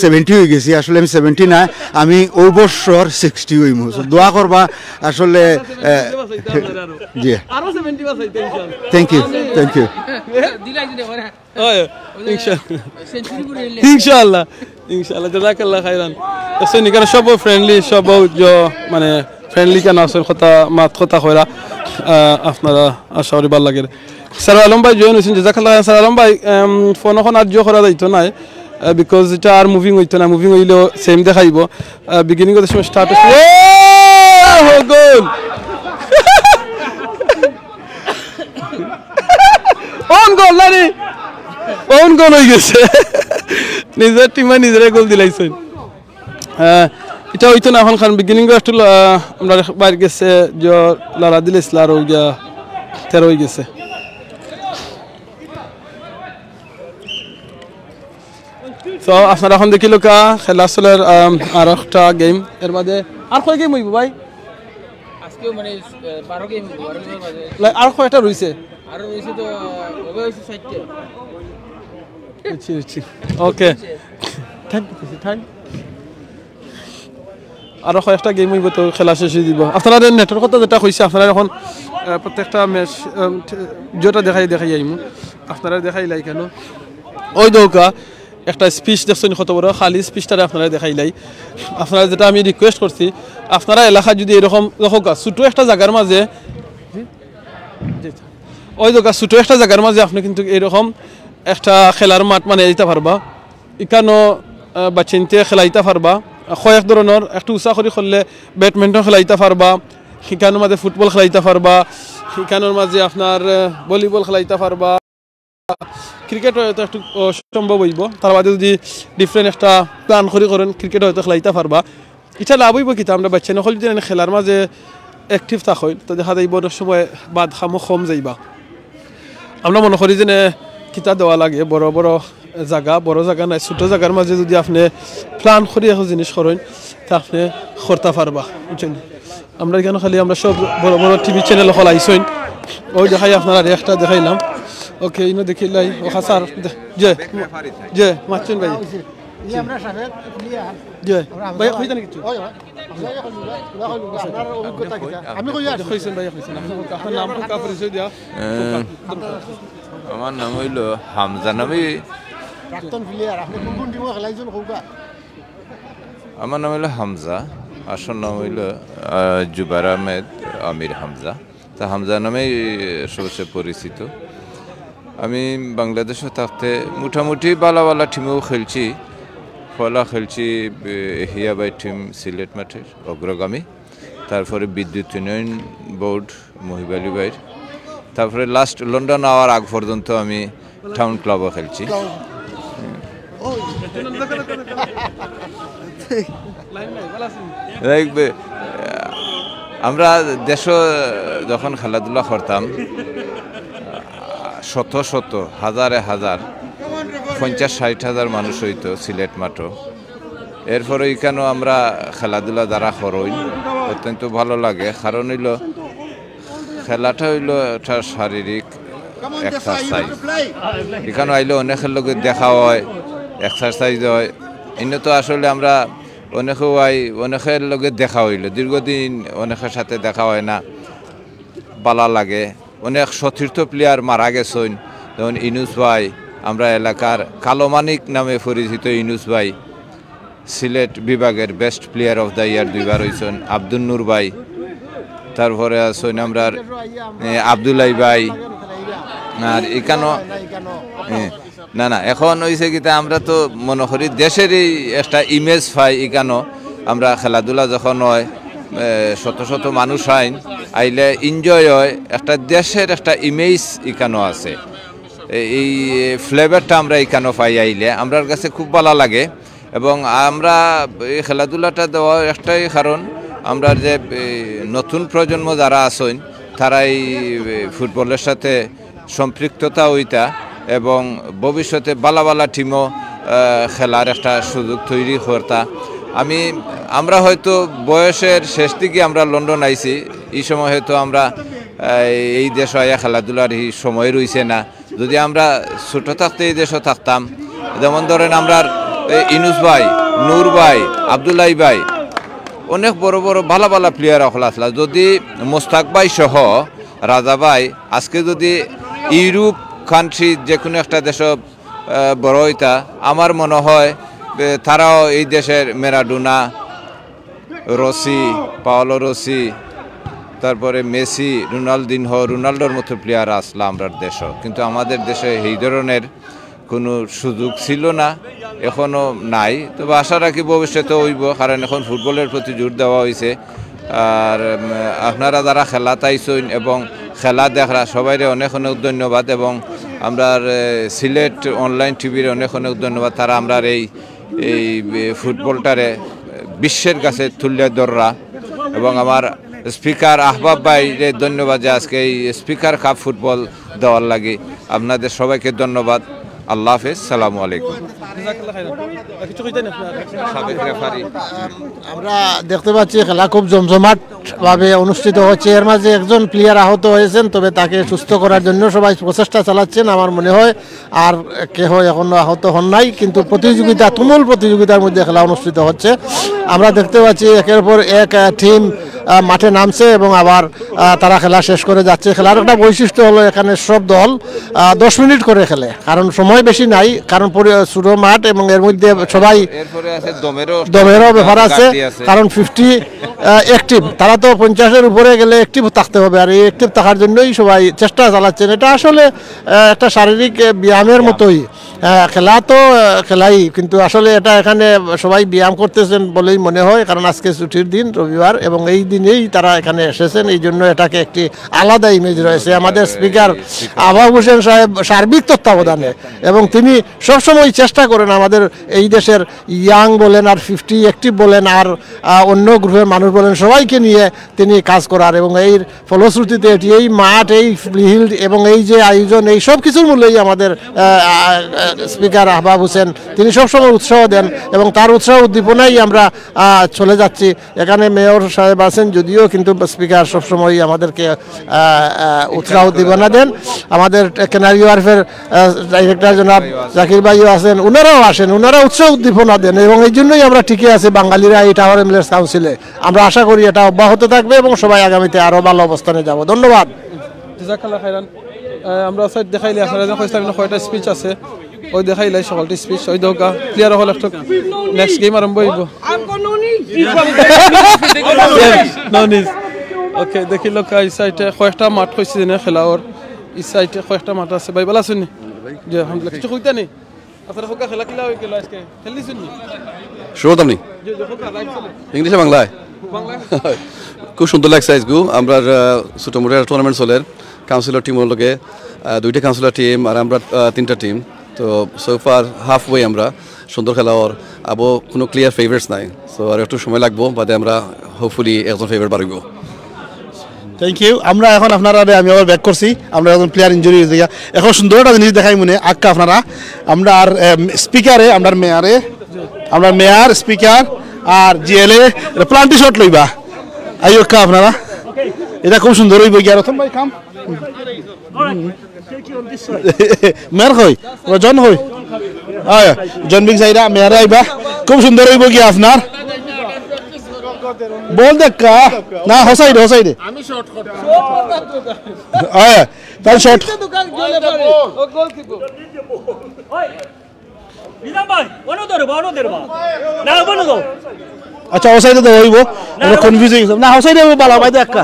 70 হয়ে গেছি আসলে আমি 70 না আমি অবসর 60 হইমু দোয়া করবা আসলে জি থ্যাংক ইউ ইনশাআল্লাহ জাযাকাল্লাহ খাইরান আসলে এখানে সব ফ্রেন্ডলি সব মানে ফ্রেন্ডলি কেন আসলে কথা কইরা আপনারা আশা করি ভালো লাগে স্যার আলম ভাই জয়েন হয়েছেন জাযাকাল্লাহ স্যার আলম ভাই ফোন এখন আর করা যাইতো না বিকজ এটা আর মুভিং হইতো না মুভিং হইলেও সেম দেখাইব বিগিনিং এর সময় স্টার্ট হচ্ছে গোল অন গোল নানি অন গোল হয়ে গেছে নিজের টিমে নিজেরাই গোল দিলাইছেন এটা হইতো না এখন কারণ বিগিনিং একটু আমরা বাইরে গেছে যে লারা দিলে ইসলার হয়ে গিয়া 13 হয়ে গেছে তো আপনারা এখন দেখিল খেলা চলার আর একটা গেম এর বাদে আর কয় গেম হইব ভাই আজকেও মানে 12 গেম হইব আর কয়টা রইছে আর রইছে তো হবে হইছে 60টা ওকে টাইম আরো কয়েকটা গেম হইব তো খেলা শেষ হয়ে দিব আপনারা নেটের কথা যেটা কইছে আপনারা এখন প্রত্যেকটা ম্যাচ যেটা দেখাই আইমু আপনারা দেখাইলাই কেন ওই দৌকা একটা স্পিচ দেখছেন কত বড় খালি স্পিচটারে আপনারা দেখাইলাই আপনারা যেটা আমি রিকোয়েস্ট করছি আপনারা এলাকা যদি এরকম দেখো ছোট একটা জায়গার মাঝে ওই দৌকা ছোট একটা জায়গার মাঝে আপনি কিন্তু এরকম একটা খেলার মাঠ মানে দিতে পারবা এখানো বাচ্চাইতে খেলাইতে পারবা কয়েক ধরনের একটু উৎসাহ করে করলে ব্যাডমিন্টন খেলাইতে পারবা সেখানোর মাঝে ফুটবল খেলাইতে পারবা সেখানোর মাঝে আপনার ভলিবল খেলাইতে পারবা ক্রিকেট হয়তো একটু সম্ভব হইব তার বাদে যদি ডিফারেন্ট একটা প্ল্যান করেন ক্রিকেট হয়তো খেলাইতে পারবা এটা লাভ হইব কিতা আমরা বাচ্চা নকল যদি খেলার মাঝে অ্যাক্টিভ থাকই তো দেখা যাইব অনেক সময় বাদ খামো কম যাইবা আমরা মনে করি যে কিতা দেওয়া লাগে বড় বড় জায়গা বড় জায়গা নাই ছোট জায়গার মাঝে যদি আপনি প্ল্যান করে এখন জিনিস করেন তা আপনি করতে পারবা বুঝছেন আমরা এখানে খালি আমরা সব বড় বড় টিভি চ্যানেল হল আইসইন ওই দেখাই আপনারা একটা দেখাইলাম ওকে ইনো দেখিলাই ও স্যার যে যে মারছেন ভাই যে ভাই কইতা নাকি কিছু আমি কই আর কইছেন ভাই কইছেন আপনার নাম কা পরিচয় দিয়া আমার নাম হইল হামজা নামে প্রাক্তন প্লেয়ার আপনি কোন কোন টিমে খেলাইছেন কোকা আমার নাম হইল হামজা আসল নাম হইল জুবার আহমেদ আমির হামজা তা হামজা নামেই সবচেয়ে পরিচিত আমি বাংলাদেশে থাকতে মোটামুটি বালা টিমেও খেলছি ফলা খেলছি হিয়াবাই টিম সিলেট মাঠের অগ্রগামী তারপরে বিদ্যুৎ উন্নয়ন বোর্ড মহিবালি বাইর তারপরে লাস্ট লন্ডন আওয়ার আগ পর্যন্ত আমি টাউন ক্লাবও খেলছি আমরা দেশ যখন খেলাধুলা করতাম শত শত হাজারে হাজার 50-60 মানুষ হইতো সিলেট মাঠও এরপরে এখানেও আমরা খেলাধুলা দ্বারা করই অত্যন্ত ভালো লাগে কারণ হইল খেলাটা হইল একটা শারীরিক এক্সারসাইজ এখানে আইলে অনেকের লোক দেখা হয় এক্সারসাইজ হয় এনে তো আসলে আমরা অনেকেও অনেকের লোকের দেখা হইল দীর্ঘদিন অনেকের সাথে দেখা হয় না ভালো লাগে অনেক সতীর্থ প্লেয়ার মারা গেছেন যেমন ইনুস ভাই আমরা এলাকার কালো মানিক নামে পরিচিত ইনুস ভাই সিলেট বিভাগের best player of the year 2বার হয়েছেন আব্দুল নূর ভাই তারপরে আছেন আমরা আবদুল্লাই ভাই আর এখানেও না এখন হয়েছে কিতা আমরা তো মনে করি দেশেরই একটা ইমেজ পাই এখানেও আমরা খেলাধুলা যখন হয় শত শত মানুষ আইলে এনজয় হয় একটা দেশের একটা ইমেজ এখানেও আছে এই ফ্লেভারটা আমরা এখানেও পাই আইলে আমরার কাছে খুব ভালো লাগে এবং আমরা এই খেলাধুলাটা দেওয়ার একটাই কারণ আমরা যে নতুন প্রজন্ম যারা আছেন তারা এই ফুটবলের সাথে সম্পৃক্ততা হইতা এবং ভবিষ্যতে বালা টিমও খেলার একটা সুযোগ তৈরি করতা আমরা হয়তো বয়সের শেষ দিকে আমরা লন্ডন আইছি এই সময় হয়তো আমরা এই দেশ আয়া খেলাধুলার এই সময় রয়েছে না যদি আমরা ছোটো থাকতে এই দেশও থাকতাম যেমন ধরেন আমরা ইনুস ভাই নূর ভাই আবদুল্লাই ভাই অনেক বড় বড় ভালো প্লেয়ার আসলা যদি মোস্তাক ভাই সহ রাজা ভাই আজকে যদি ইউরোপ কান্ট্রি যে কোনো একটা দেশ বড় হইতা আমার মনে হয় তারাও এই দেশের ম্যারাডোনা রসি পাওলো রসি তারপরে মেসি রোনাল্ডোর মতো প্লেয়ার আসলা আমরা দেশও কিন্তু আমাদের দেশে এই ধরনের কোনো সুযোগ ছিল না এখনও নাই তবে আশা রাখি ভবিষ্যতে হইব কারণ এখন ফুটবলের প্রতি জোর দেওয়া হয়েছে আর আপনারা যারা খেলা তাইছেন এবং খেলা দেখরা সবাইরে অনেক ধন্যবাদ এবং আমরা সিলেট অনলাইন টিভির অনেক ধন্যবাদ তারা আমরা এই ফুটবলটারে বিশ্বের কাছে তুলে ধররা এবং আমার স্পিকার আহবাব ভাইরে ধন্যবাদ যে আজকে এই স্পিকার কাপ ফুটবল দেওয়ার লাগে আপনাদের সবাইকে ধন্যবাদ আল্লাহ হাফেজ সালামু আলাইকুম আমরা দেখতে পাচ্ছি খেলা খুব জমজমাট ভাবে অনুষ্ঠিত হচ্ছে এর মাঝে একজন প্লেয়ার আহত হয়েছেন তবে তাকে সুস্থ করার জন্য সবাই প্রচেষ্টা চালাচ্ছেন আমার মনে হয় আর কেহ এখনো আহত হন নাই কিন্তু তুমুল প্রতিযোগিতার মধ্যে খেলা অনুষ্ঠিত হচ্ছে আমরা দেখতে পাচ্ছি একের পর এক টিম মাঠে নামছে এবং আবার তারা খেলা শেষ করে যাচ্ছে খেলার একটা বৈশিষ্ট্য হলো এখানে সব দল 10 মিনিট করে খেলে কারণ সময় বেশি নাই কারণ ছোট মাঠ এবং এর মধ্যে সবাই দমেরও ব্যাপার আছে কারণ 50 অ্যাক্টিভ তারা তো 50-এর উপরে গেলে অ্যাক্টিভ থাকতে হবে আর এই অ্যাক্টিভ থাকার জন্যই সবাই চেষ্টা চালাচ্ছেন এটা আসলে একটা শারীরিক ব্যায়ামের মতোই খেলা তো খেলাই কিন্তু আসলে এটা এখানে সবাই ব্যায়াম করতেছেন বলেই মনে হয় কারণ আজকে ছুটির দিন রবিবার এবং এই দিন দিনেই তারা এখানে এসেছেন, এই জন্য এটাকে একটি আলাদা ইমেজ রয়েছে আমাদের স্পিকার আবাব হোসেন সাহেব সার্বিক তত্ত্বাবধানে, এবং তিনি সবসময় চেষ্টা করেন আমাদের এই দেশের ইয়াং বলেন আর 50 অ্যাক্টিভ বলেন আর অন্য গ্রুপের মানুষ বলেন সবাইকে নিয়ে তিনি কাজ করার, এবং এই ফলশ্রুতিতে এটি এই মাঠ এই ফিল্ড এবং এই যে আয়োজন এই সব কিছুর মূল্যেই আমাদের স্পিকার আহবাব হোসেন তিনি সবসময় উৎসাহ দেন, এবং তার উৎসাহ উদ্দীপনাই আমরা চলে যাচ্ছি। এখানে মেয়র সাহেব আছেন যদিও, কিন্তু স্পিকার সবসময় আমাদেরকে উৎসাহ উদ্দীপনা দেন। আমাদের ক্যানারি ওয়ার্ফের ডাইরেক্টর জনাব জাকির ভাইও আছেন, ওনারাও আসেন, ওনারা উৎসাহ উদ্দীপনা দেন, এবং এই জন্যই আমরা টিকে আছি বাঙালিরা এই টাওয়ার হ্যামলেটস কাউন্সিলে। আমরা আশা করি এটা অব্যাহত থাকবে এবং সবাই আগামীতে আরও ভালো অবস্থানে যাব। ধন্যবাদ। জাজাকাল্লাহ খাইরান। আমরা সাইড দেখাইলে আপনারা যখন কয়টা স্পিচ আছে ওই দেখাইলে সকলটি স্পিচ ওই দোকা ক্লিয়ার হল। একটা নেক্সট গেম আরম্ভ হইব। ওকে দেখি লোক এই সাইডে কয়েকটা মাঠ হয়েছে যেন খেলাওয়ার, এই সাইডে কয়েকটা মাঠ আছে। ভাই ভালো আছেন? যে হামলা কিছু কইতা নেই আপনারা হোকা খেলা কিলা হয়ে গেল আজকে খেললি শুনি শুরুত আপনি ইংলিশে বাংলায় খুব সুন্দর লাগছে আজগু। আমরা ছোটো মোটো টুর্নামেন্ট চলের কাউন্সিলর টিমের লগে 2টা কাউন্সিলর টিম আর আমরা 3টা টিম। তো সোফার হাফ ওয়ে আমরা সুন্দর খেলা ওর আবো কোনো ক্লিয়ার ফেভারিটস নাই। সো আর একটু সময় লাগবো, বাদে আমরা হোপফুলি একজন ফেভারিট পারব। Thank you. আমরা এখন আপনারা আমি আবার ব্যাক করছি, আমরা এখন প্লেয়ার ইঞ্জুরি হয়ে যায় এখন সুন্দর একটা জিনিস দেখাই মনে আক্কা আপনারা আমরা আর স্পিকারে আমরা মেয়ার স্পিকার আর জিএলএ প্লান্টি শট লইবা আইকা আপনারা, এটা খুব সুন্দর হইব গিয়া। রতন ভাই কাম মেয়ার হই জন হই জন বিগ সাইডা মেয়ার আইবা, খুব সুন্দর হইব গিয়া আপনার বল দেখা না হসাইডে হসাইডে আমি শট করব তাই শট গোল কিপ ওই বিদাম ভাই ওনো ধরবা না বনো দাও। আচ্ছা হসাইডে তো হইব, আমরা কনফিউজ হই না হসাইডে বালা ভাই দেখা।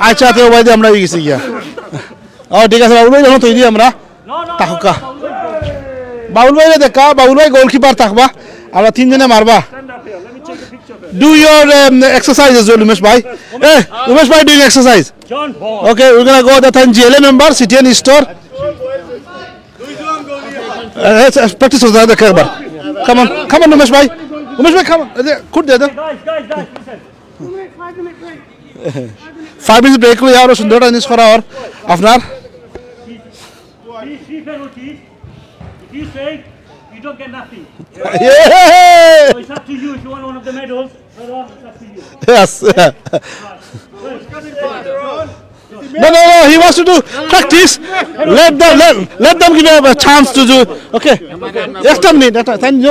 আচ্ছা তো ভাই আমরা হই গেছি গিয়া। ঠিক আছে বাবুল ভাই যখন তৈরি আমরা তাহকা বাবুল ভাই দেখা, বাবুল ভাই গোলকিপার থাকবা, আমরা 3 জনে মারবা। Do your exercise as well, Umesh bhai. Hey, Umesh bhai doing exercise. Okay, we're gonna go the GLA member, city and store. Let's practice with the Kerber. Come on, Umesh bhai. Umesh bhai, come on. Could there? Guys. 5 minutes break. We have a sundar tennis for our after. If you say you don't get nothing. Yeah. So it's up to you if you want one of the medals. It's up to you. Yes. No. He wants to do practice. Let them give him a chance to do. Okay. Extra minute. Thank you.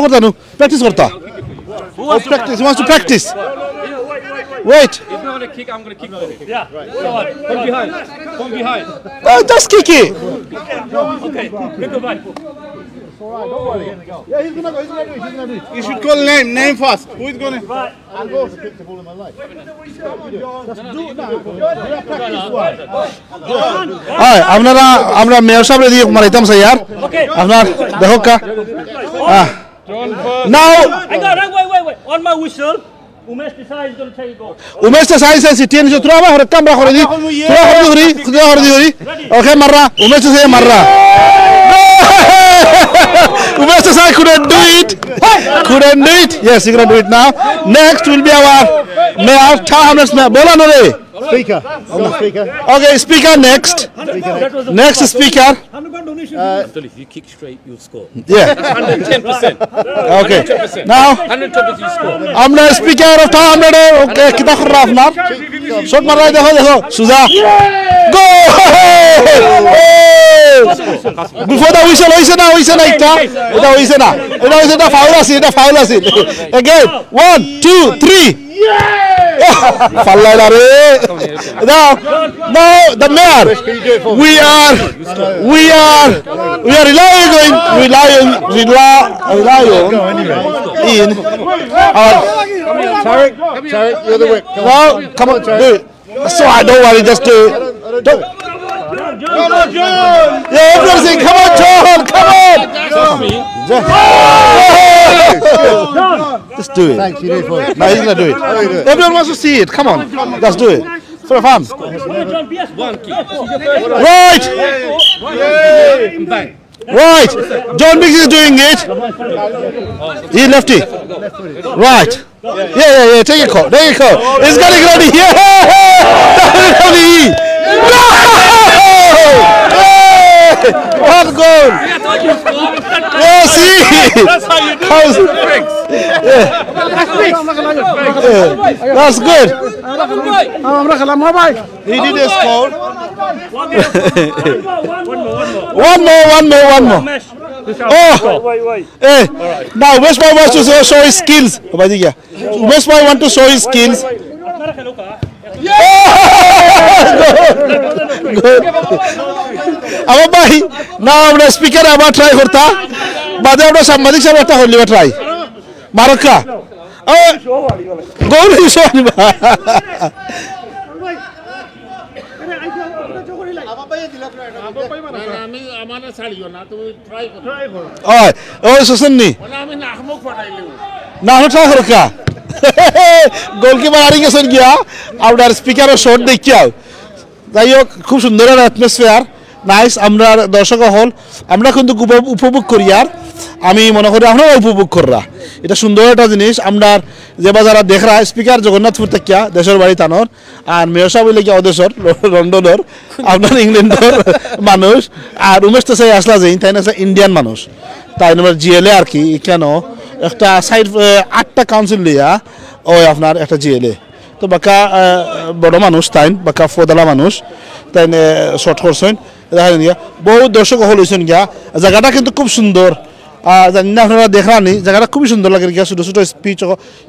Practice करता. Practice. He wants to practice. Wait. If you want to kick, I'm going to kick for it. Yeah. Come behind. Just kick it. Okay. Goodbye. Don't worry. Yeah, he's gonna do it. You should call name first. Who is gonna? I'll go. আমরা mayor সাহেব ready মারাইতাম sir यार আপনার দেখো কা নাও wait on my whistle Umesh Desai is going to take a goal. Umesh Desai says it is to throw a camera for the okay marra Umesh Desai marra Umesh Desai couldn't do it. Yes, he's going to do it now. Next will be our mayor Hamlets bola no re speaker. Okay, speaker next. Next speaker. If you kick straight, you'll score. Yeah. That's 110%. Okay. Now 120% you score. I'm the speaker of Hamlets. Okay, kita kar raha apna. Shot mar raha hai dekho. Suza. Go! Before the whistle hoise na ekta. Eta hoise na foul asil. Again. 1 2 3. Now, the mayor. We are relying in our. Tarek, you're the whip. No, come on, do it. So I don't worry, just do it. Yeah, everything. Come on, John. Come on. Just do do it. Thanks, you do it for me. No, he's gonna do it. Everyone wants to see it. Come on, let's do it. For the fans. Right! Right! John Biggs is doing it. He lefty. Right. Yeah. Take a call. There you go. He's getting ready. Yeah! No! What goal! Yeah, see? That's how you do it. That's good. He did a score. One more. Oh! Hey, now West Boy wants to show his skills. West Boy wants to show his skills. আমার ভাই না আমরা speaker আবার try করতা বাদে আমরা সাংবাদিক সাহেব একটা হলিবা ট্রাই মারকা গোল হিসো আমি আমারে ছাড়িও না তুমি ট্রাই করো ওই সুসন্নি আমি নাহমুক ফাটাইলিও না ট্রাই করকা গোলকিপার হারিয়ে গেছেন গিয়া আপনার স্পিকারও শট দেখিয়াও যাই হোক খুব সুন্দর একটা অ্যাটমসফিয়ার নাইস আমরা দর্শক হল আমরা কিন্তু উপভোগ করি আর আমি মনে করি আপনারা উপভোগ কররা এটা সুন্দর একটা জিনিস আমরা যে যারা দেখরা স্পিকার জগন্নাথপুর থেকে দেশের বাড়ি টানোর আর মেয়র সাহেব লেগে অদেশর লন্ডনের আপনার ইংল্যান্ডের মানুষ আর উমেশ তো সেই আসলা যাই তাই না ইন্ডিয়ান মানুষ তাই আমার জিএলএ আর কি কেন একটা সাইড 8টা কাউন্সিল লিয়া ওই আপনার একটা জিএলএ তো বাকা বড় মানুষ তাই বাকা ফোদালা মানুষ তাই শর্ট করছেন বহু দর্শক হল হয়েছেন গিয়া জায়গাটা কিন্তু খুব সুন্দর জানি না আপনারা দেখলানি জায়গাটা খুবই সুন্দর লাগে গিয়া ছোটো ছোটো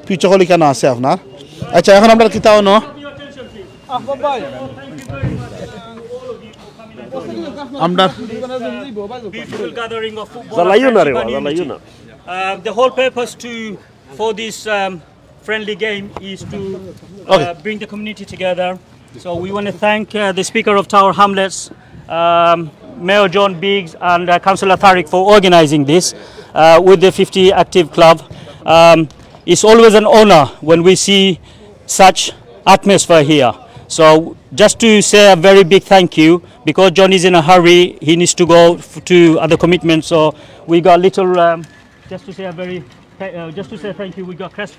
পিচ হলি কেন আছে আপনার আচ্ছা এখন আমরা কিতাও ন আমরা the whole purpose for this friendly game is to bring the community together. So we want to thank the Speaker of Tower Hamlets, Mayor John Biggs and Councillor Tariq for organizing this with the 50 Active Club. It's always an honor when we see such atmosphere here. So just to say a very big thank you, because John is in a hurry, he needs to go to other commitments. So we got little, just to say a very just to say thank you, we got crest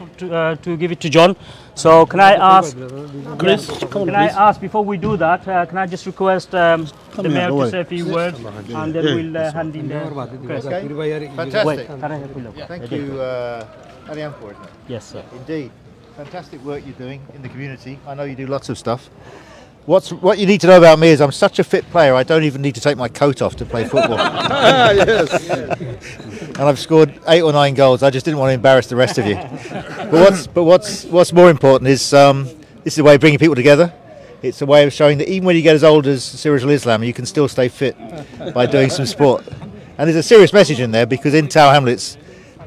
to give it to John. So can I ask, Chris, can I ask before we do that, can I just request the mayor to say a few words and then we'll hand in the crest. Fantastic. Thank you, Ariane, for it. Yes, sir. Indeed. Fantastic work you're doing in the community. I know you do lots of stuff. What you need to know about me is I'm such a fit player, I don't even need to take my coat off to play football. Yes. And I've scored 8 or 9 goals. I just didn't want to embarrass the rest of you. But what's more important is this is a way of bringing people together. It's a way of showing that even when you get as old as Syrian Islam, you can still stay fit by doing some sport. And there's a serious message in there because in Tower Hamlets,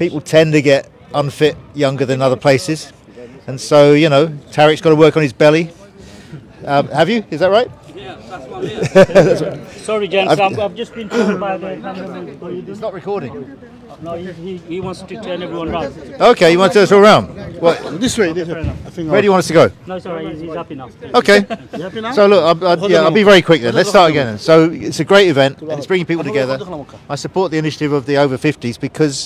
people tend to get unfit younger than other places. And so, you know, Tariq's got to work on his belly. Have you? Is that right? Yeah, that's right. Sorry, gents, I've just been told by the cameraman. It's not recording. No, he wants to turn everyone round. Okay, you want to turn us all around? What? This way. Where do you want us to go? No, sorry, he's happy now. Okay. You happy now? So look, I'll be very quick then. Let's start again. So it's a great event and it's bringing people together. I support the initiative of the over 50s because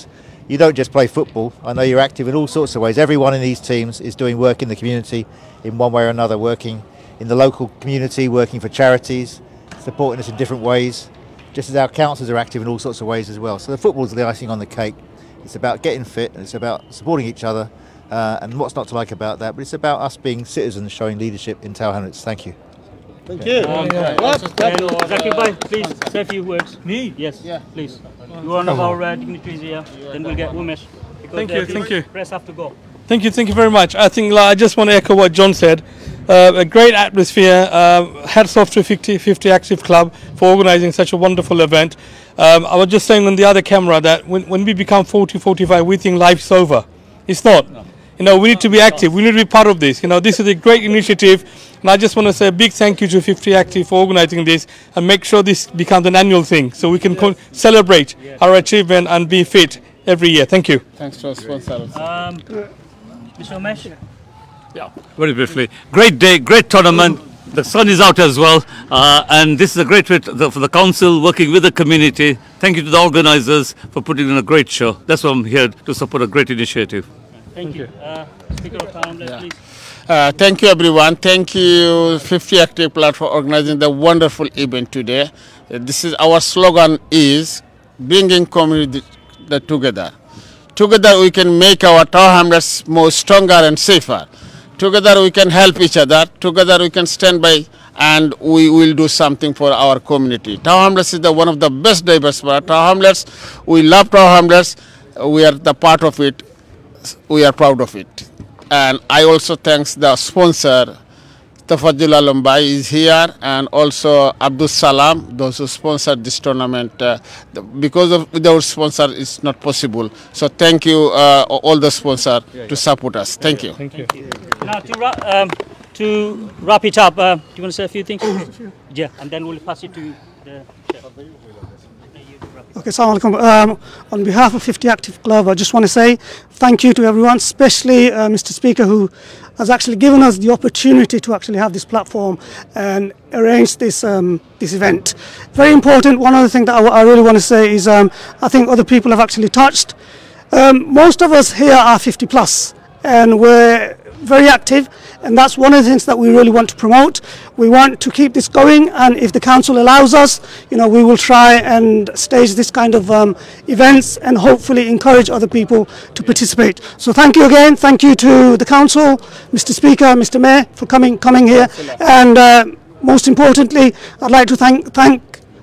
you don't just play football. I know you're active in all sorts of ways. Everyone in these teams is doing work in the community in one way or another, working in the local community, working for charities, supporting us in different ways, just as our councillors are active in all sorts of ways as well. So the football's the icing on the cake. It's about getting fit and it's about supporting each other and what's not to like about that, but it's about us being citizens showing leadership in Tower Hamlets. Thank you. Thank you. Zakir Bhai, please say a few words. Me? Yes, please. You're one of our dignitaries here, then we'll get Umesh. Thank you. Press have to go. Thank you very much. I think I just want to echo what John said. A great atmosphere. Hats off to 50 Active Club for organising such a wonderful event. I was just saying on the other camera that when we become 40, 45, we think life's over. It's not. You know, we need to be active. We need to be part of this. You know, this is a great initiative. And I just want to say a big thank you to 50 Active for organising this and make sure this becomes an annual thing so we can celebrate our achievement and be fit every year. Thank you. Thanks to our sponsors. Mr. Umesh? Yeah, very briefly. Great day, great tournament. The sun is out as well, and this is a great way for the council working with the community. Thank you to the organisers for putting in a great show. That's why I'm here to support a great initiative. Thank you. Speaker of Town, please. Thank you, everyone. Thank you, 50 Active Club, for organizing the wonderful event today. This is our slogan is bringing community together. Together we can make our Tower Hamlets more stronger and safer. Together we can help each other. Together we can stand by and we will do something for our community. Tower Hamlets is one of the best diverse part. Tower Hamlets, we love Tower Hamlets. We are the part of it. We are proud of it. And I also thank the sponsor, Tafadul Alambai is here, and also Abdul Salam, those who sponsored this tournament. Because of without sponsor, it's not possible. So thank you, all the sponsors, to support us. Thank you. Thank you. Now to wrap it up, do you want to say a few things? Yeah, and then we'll pass it to the chef. Okay, Assalamu alaikum. On behalf of 50 Active Club, I just want to say thank you to everyone, especially Mr. Speaker, who has actually given us the opportunity to actually have this platform and arrange this event. Very important. One other thing that I really want to say is I think other people have actually touched. Most of us here are 50 plus, and we're very active, and that's one of the things that we really want to promote. We want to keep this going, and if the council allows us, we will try and stage this kind of events and hopefully encourage other people to participate. So thank you again. Thank you to the council, Mr. Speaker, Mr. Mayor, for coming here, and most importantly, I'd like to thank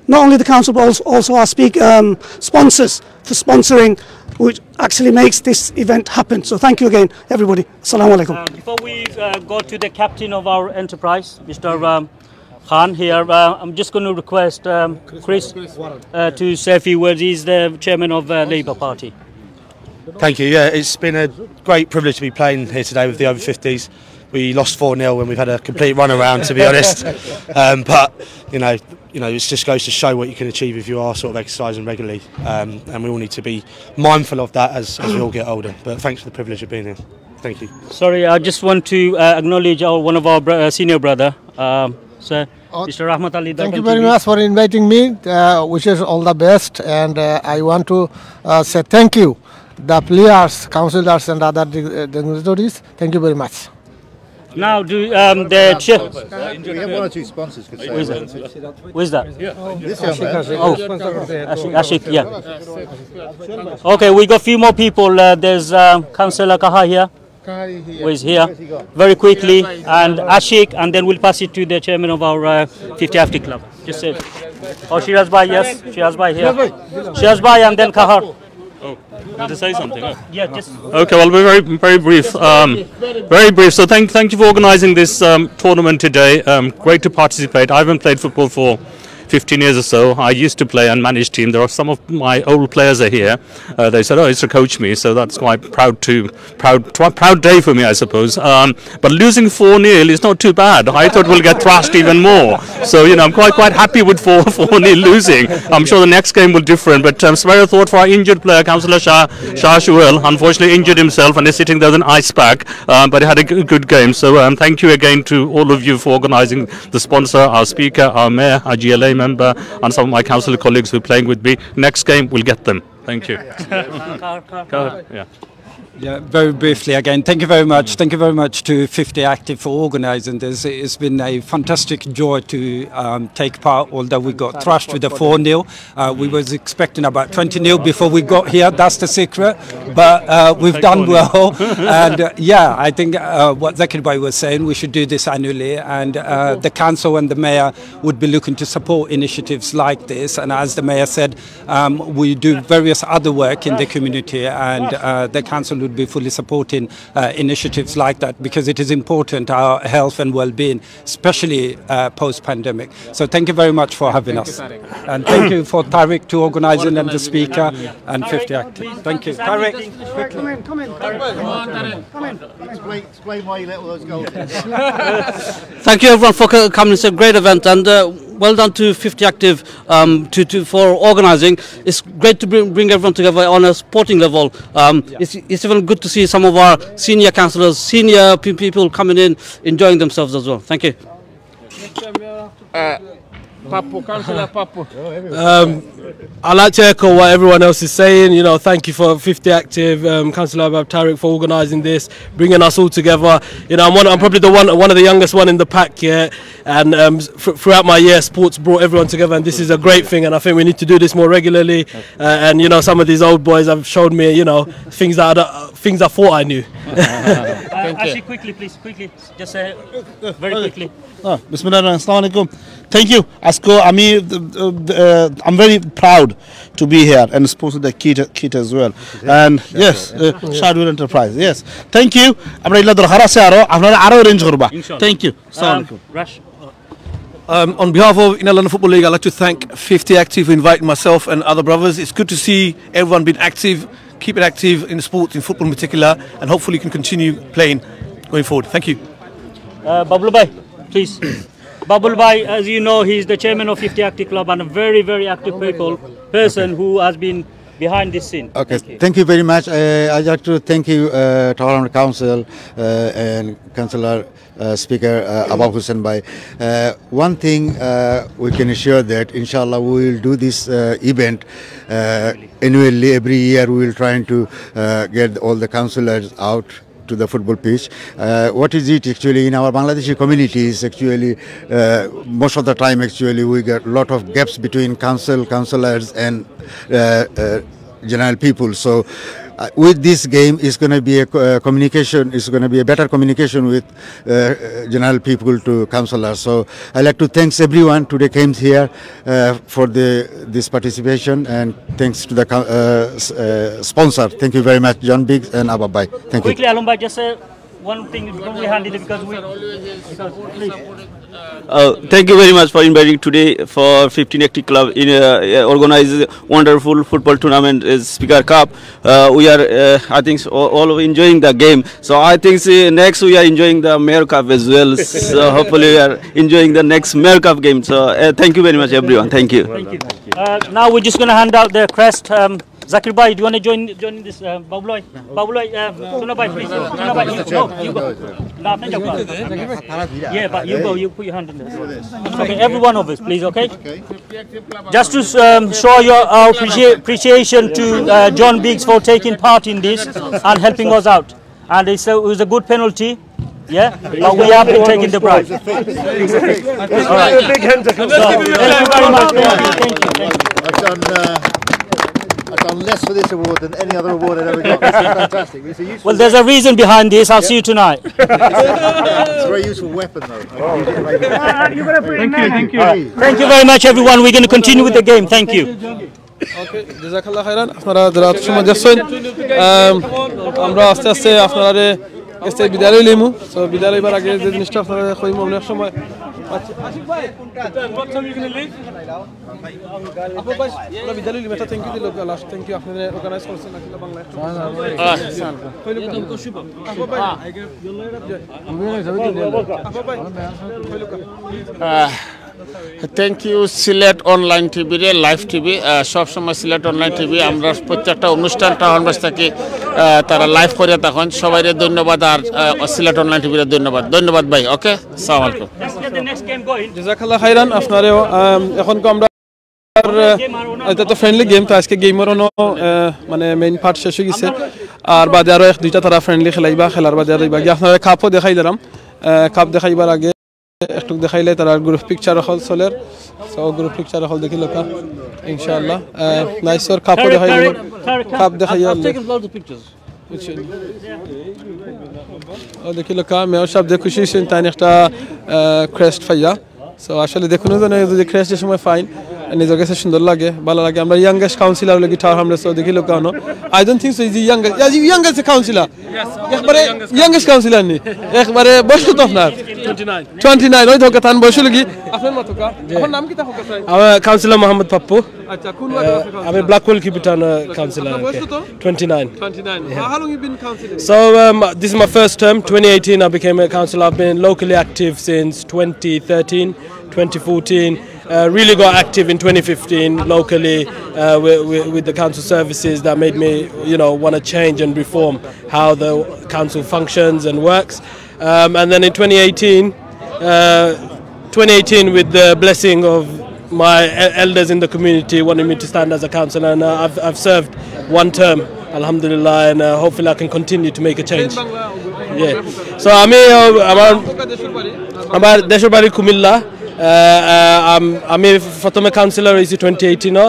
not only the council but also our sponsors for sponsoring, which actually makes this event happen. So thank you again, everybody. Assalamu alaikum. Before we go to the captain of our enterprise, Mr. Khan here, I'm just going to request Chris to say a few words. He's the chairman of Labour Party. Thank you. Yeah, it's been a great privilege to be playing here today with the over 50s. We lost 4-0 when we've had a complete run around, to be honest. But it just goes to show what you can achieve if you are sort of exercising regularly, and we all need to be mindful of that as we all get older. But thanks for the privilege of being here. Thank you. Sorry, I just want to acknowledge one of our senior brother, sir, Mr. Rahmat Ali. Thank you very much for inviting me. Wishes all the best, and I want to say thank you, the players, councillors, and other dignitaries. Thank you very much. Now, do the chair. We have one or two sponsors. Who is that? This young man. Ashik, yeah. Okay, we got a few more people. There's Councillor Kaha here, who is here. Very quickly, and Ashik, and then we'll pass it to the chairman of our 50 Active Club. Just say. Oh, Shiraz Bhai, yes. Shiraz Bhai here. Shiraz Bhai, and then Kahar. Oh, want to say something? Yeah, just. Okay, well, we're very brief. Very brief. So thank you for organising this tournament today. Great to participate. I haven't played football for 15 years or so. I used to play and manage team. There are some of my old players are here. They said, "Oh, it's to coach me," so that's quite proud day for me, I suppose. But losing 4-0 is not too bad. I thought we'll get thrashed even more. So I'm quite happy with 4-0 losing. I'm sure the next game will be different. But spare a thought for our injured player, Councillor Shah Shuel. Unfortunately, injured himself and is sitting there with an ice pack. But he had a good game. So thank you again to all of you for organising, the sponsor, our speaker, our mayor, our GLA member, and some of my council colleagues who are playing with me. Next game, we'll get them. Thank you. Yeah, very briefly again, thank you very much. Thank you very much to 50 Active for organising this. It's been a fantastic joy to take part, although we got thrashed with a 4-0. We was expecting about 20-0 before we got here, that's the secret. But we've done well. And I think what Zakir Bhai was saying, we should do this annually. And the council and the mayor would be looking to support initiatives like this. And as the mayor said, we do various other work in the community, and the council would be fully supporting initiatives like that, because it is important, our health and well-being, especially post-pandemic. So thank you very much for having us. And thank you for Tariq to organising and the speaker and 50 Active. Thank you. Tariq, Come in. Explain why you let all those goals in. Thank you everyone for coming. It's a great event, and well done to 50 Active for organising. It's great to bring everyone together on a sporting level. It's even good to see some of our senior councillors, senior people coming in, enjoying themselves as well. Thank you. Councillor Papu. I'd like to echo what everyone else is saying. You know, thank you for 50 Active, Councillor Abab Tariq for organising this, bringing us all together. You know, I'm probably one of the youngest one in the pack here, and throughout my year, sports brought everyone together, and this is a great thing. And I think we need to do this more regularly. And you know, some of these old boys have showed me, you know, things I thought I knew. Actually, quickly, please, just say very quickly. Bismillahirrahmanirrahim. Thank you. Asko, I'm very proud to be here and supposed the kit as well. And yes, Shadwell Enterprise. Yes. Thank you. Thank you. Rush. On behalf of Inner London Football League, I'd like to thank 50 Active for inviting myself and other brothers. It's good to see everyone being active, keep it active in sports, in football in particular, and hopefully can continue playing going forward. Thank you. Bablu Bhai, please. Babul Bhai, as you know, he's the chairman of 50 Active Club and a very, very active person who has been behind this scene. Okay, thank you very much. I'd like to thank you, Tower Council and Councillor Speaker Abab Hussain Bhai. One thing we can assure that, inshallah, we will do this event annually. Every year we will try to get all the councillors out to the football pitch. What is it actually in our Bangladeshi communities? Actually, most of the time, actually, we get a lot of gaps between councillors and general people. So, with this game, it's going to be a communication. It's going to be a better communication with general people to councillors. So, I like to thank everyone today came here for this participation, and thanks to the sponsor. Thank you very much, John Biggs and Abab Bhai. Thank you. Quickly, Alum Bhai, just say one thing probably handy because please. Thank you very much for inviting today for 15 Active Club in organize wonderful football tournament is Speaker Cup. We are I think all enjoying the game. So I think next we are enjoying the Mayor Cup as well. So hopefully we are enjoying the next Mayor Cup game. So thank you very much everyone. Thank you. Thank you. Now we're just going to hand out the crest. Zakir Bhai, do you want to join this? Babulai, Tuna Bhai, please. Tuna Bhai, no, you go. Yeah, but you go. You put your hand in there. Okay, every one of us, please. Okay. Just to show our appreciation to John Biggs for taking part in this and helping us out. And it was a good penalty. Yeah, but we have been taking the prize. All right. Thank you very much. Thank you. I've done less for this award than any other award I've ever got. This is fantastic. It's a useful well, there's a reason behind this. I'll see you tonight. It's a very useful weapon, though. Thank you. Thank you very much, everyone. We're going to continue with the game. Thank you. Okay, jazakallah khairan. আপনারা যারা সময় যাচ্ছেন আমরা আস্তে আস্তে আপনারা কাছে বিদায় লইমু। সো বিদায় লইবার আগে যে জিনিসটা আপনারা কইমু অনেক সময় আশিক ভাই আপু ভাই আমরা বিদায় লইলি মেটা থ্যাঙ্ক ইউ দিল লাস্ট থ্যাঙ্ক ইউ আপনারা অর্গানাইজ করছেন নাকি Bangla thank you Sylhet online TV রে লাইভ টিভি সবসময় সিলেট অনলাইন টিভি আমরা প্রত্যেকটা অনুষ্ঠান টাউন বাস থেকে তারা লাইভ করে তখন সবাইরে ধন্যবাদ আর সিলেট অনলাইন টিভি রে ধন্যবাদ ভাই ওকে আসসালামু আলাইকুম জাযাকাল্লাহ খাইরান আপনারেও এখন আমরা এটা তো ফ্রেন্ডলি গেম তো আজকে গেমের মানে মেইন পার্ট শেষ হয়ে গেছে আর বাদে আরো এক দুইটা তারা ফ্রেন্ডলি খেলাইবা খেলার বাদে আর বাকি আপনারা কাপও দেখাই দিলাম কাপ দেখাইবার আগে একটু দেখাইলে তারা গ্রুপ পিকচার হল চলের সো গ্রুপ পিকচার হল দেখি লোকা ইনশাআল্লাহ নাইস আর কাপও দেখাই কাপ দেখাইয়া দেখি লোকা মেয়র সাহেব দেখে খুশি হয়েছেন তাই একটা ক্রেস্ট পাইয়া সো আসলে দেখুন যদি ক্রেস্টের সময় ফাইন নিজের কাছে সুন্দর লাগে ভালো লাগে আমরা ইয়াংগেস্ট কাউন্সিলর লাগি টাওয়ার হামলেটস দেখি লোক কানো I don't think so is youngest councillor একবারে ইয়াংগেস্ট কাউন্সিলর নি একবারে বয়স কত আপনার 29 ওই তো কাতান বয়স লাগি আপনার মত কা আপনার নাম কি তা হোক আমার কাউন্সিলর মোহাম্মদ পাপ্পু আচ্ছা কোন আমি Blackwell কিপিটান councillor 29 how long you been councillor so this is my first term 2018 I became a councillor I've been locally active since 2013 2014 really got active in 2015 locally with the council services that made me, want to change and reform how the council functions and works. And then in 2018, with the blessing of my elders in the community wanting me to stand as a councillor, and I've served one term, alhamdulillah, and hopefully I can continue to make a change. Yeah. So আমার দেশের বাড়ি কুমিল্লা। আমি প্রথমে councillor হয়েছি 2018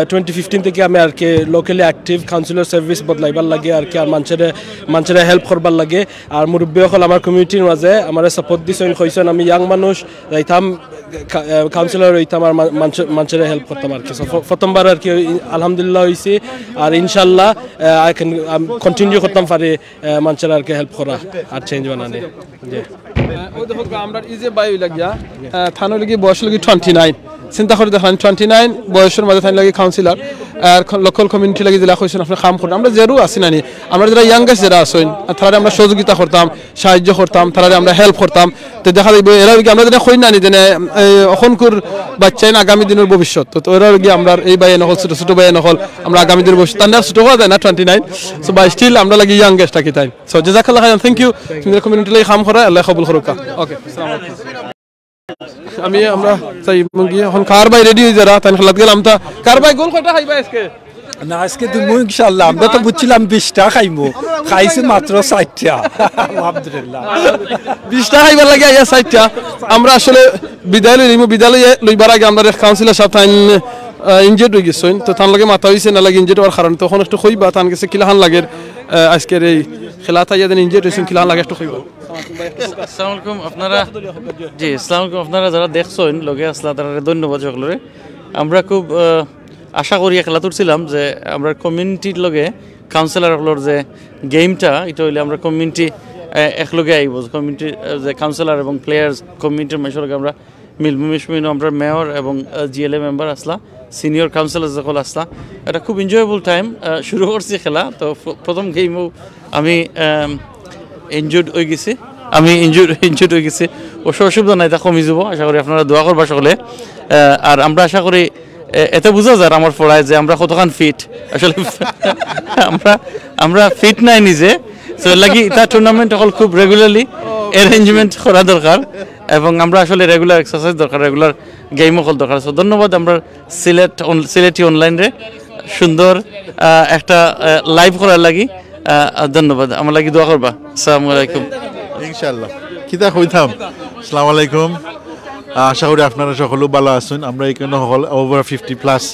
2015 থেকে আমি আর কি locally active councillor service বদলাইবার লাগে আর কি আর মানুষের হেল্প করবার লাগে আর মুরব্বী সকল আমার কমিউনিটির মাঝে আমার সাপোর্ট দিছেন কইছেন আমি ইয়াং মানুষ যাইতাম কাউন্সিলর হইতাম আর মানুষের হেল্প করতাম আর কি প্রথমবার আর কি আলহামদুলিল্লাহ হয়েছি আর ইনশাল্লাহ আই ক্যান কন্টিনিউ করতাম পারি মানুষের আর কি হেল্প করা আর চেঞ্জ বানানি। ওই দেখো আমরা এই যে বায়ু লাগিয়া থানো লাগি বয়স লাগি 29 চিন্তা করে দেখেন 29 বয়সের মাঝে থান লাগি কাউন্সিলর আর লোকাল কমিউনিটি লাগি জেলা কইছেন আপনি কাম করেন আমরা যেরু আছি নানি আমরা যারা ইয়াংগেস্ট যারা আছেন তারা আমরা সহযোগিতা করতাম সাহায্য করতাম তারা আমরা হেল্প করতাম তো দেখা যাবে এরা কি আমরা যেটা কই নানি যে এখনকার বাচ্চাই না আগামী দিনের ভবিষ্যৎ তো এরা কি আমরা এই বাই নহল ছোট ছোট বাই নহল আমরা আগামী দিনের ভবিষ্যৎ তারা ছোট হওয়া যায় না 29 সো বাই স্টিল আমরা লাগি ইয়াংগেস্ট থাকি তাই সো জাযাকাল্লাহ খাইরান থ্যাংক ইউ তুমি কমিউনিটি লাগি কাম করা আল্লাহ কবুল করুক। ওকে আসসালামু আলাইকুম। আমরা চাই মুগি এখন কার বাই রেডি হই যারা তাই খেলাত গেলাম তা কার বাই গোল কয়টা খাইবা আজকে না আজকে দিমু ইনশাআল্লাহ আমরা তো বুঝছিলাম 20টা খাইমু খাইছি মাত্র 60টা আলহামদুলিল্লাহ 20টা খাইবার লাগে আইয়া 60টা আমরা আসলে বিদ্যালয়ে লইবার আগে আমরা কাউন্সিলর সাহেব তাই ইনজেড হয়ে গেছেন তো তার লগে মাথা হইছে না লাগে ইনজেড হওয়ার কারণে তখন একটু কইবা তান গেছে কিলাহান লাগে আজকের এই খেলাটা ইয়াদের ইনজেড হইছেন কিলাহান লাগে একটু কইবা। আসসালামু আলাইকুম আপনারা জি আসসালামু আলাইকুম আপনারা যারা দেখছেন লগে আসলা তারা ধন্যবাদ সকলরে। আমরা খুব আশা করি খেলা তুলছিলাম যে আমরা কমিউনিটির লগে কাউন্সিলরগুলোর যে গেমটা এটা হইলে আমরা কমিউনিটি একলগে আইব কমিউনিটির যে কাউন্সিলর এবং প্লেয়ার্স কমিউনিটির মানুষের লগে আমরা মিলমিশমিন আমরা মেয়র এবং জিএলএ মেম্বার আসলা সিনিয়র কাউন্সিলর যখন আসলা এটা খুব এনজয়েবল টাইম শুরু করছি খেলা। তো প্রথম গেমও আমি ইনজুর্ড হয়ে গেছি অসুবিধা নাই তা কমি যাব আশা করি আপনারা দোয়া করবা সকলে। আর আমরা আশা করি এত বোঝা যায় আমার পড়ায় যে আমরা কতখান ফিট আসলে আমরা ফিট নাই নিজে সো লাগি এটা টুর্নামেন্ট অকল খুব রেগুলারলি অ্যারেঞ্জমেন্ট করা দরকার এবং আমরা আসলে রেগুলার এক্সারসাইজ দরকার রেগুলার গেম অকল দরকার। সো ধন্যবাদ আমরা সিলেটি অনলাইন রে সুন্দর একটা লাইভ করার লাগি ধন্যবাদ আমার লাগি দোয়া করবা। আসসালামু আলাইকুম। ইনশাআল্লাহ কিতা কইতাম আসসালামু আলাইকুম আশা করি আপনারা সকলে ভালো আছেন। আমরা এখানে হল ওভার 50+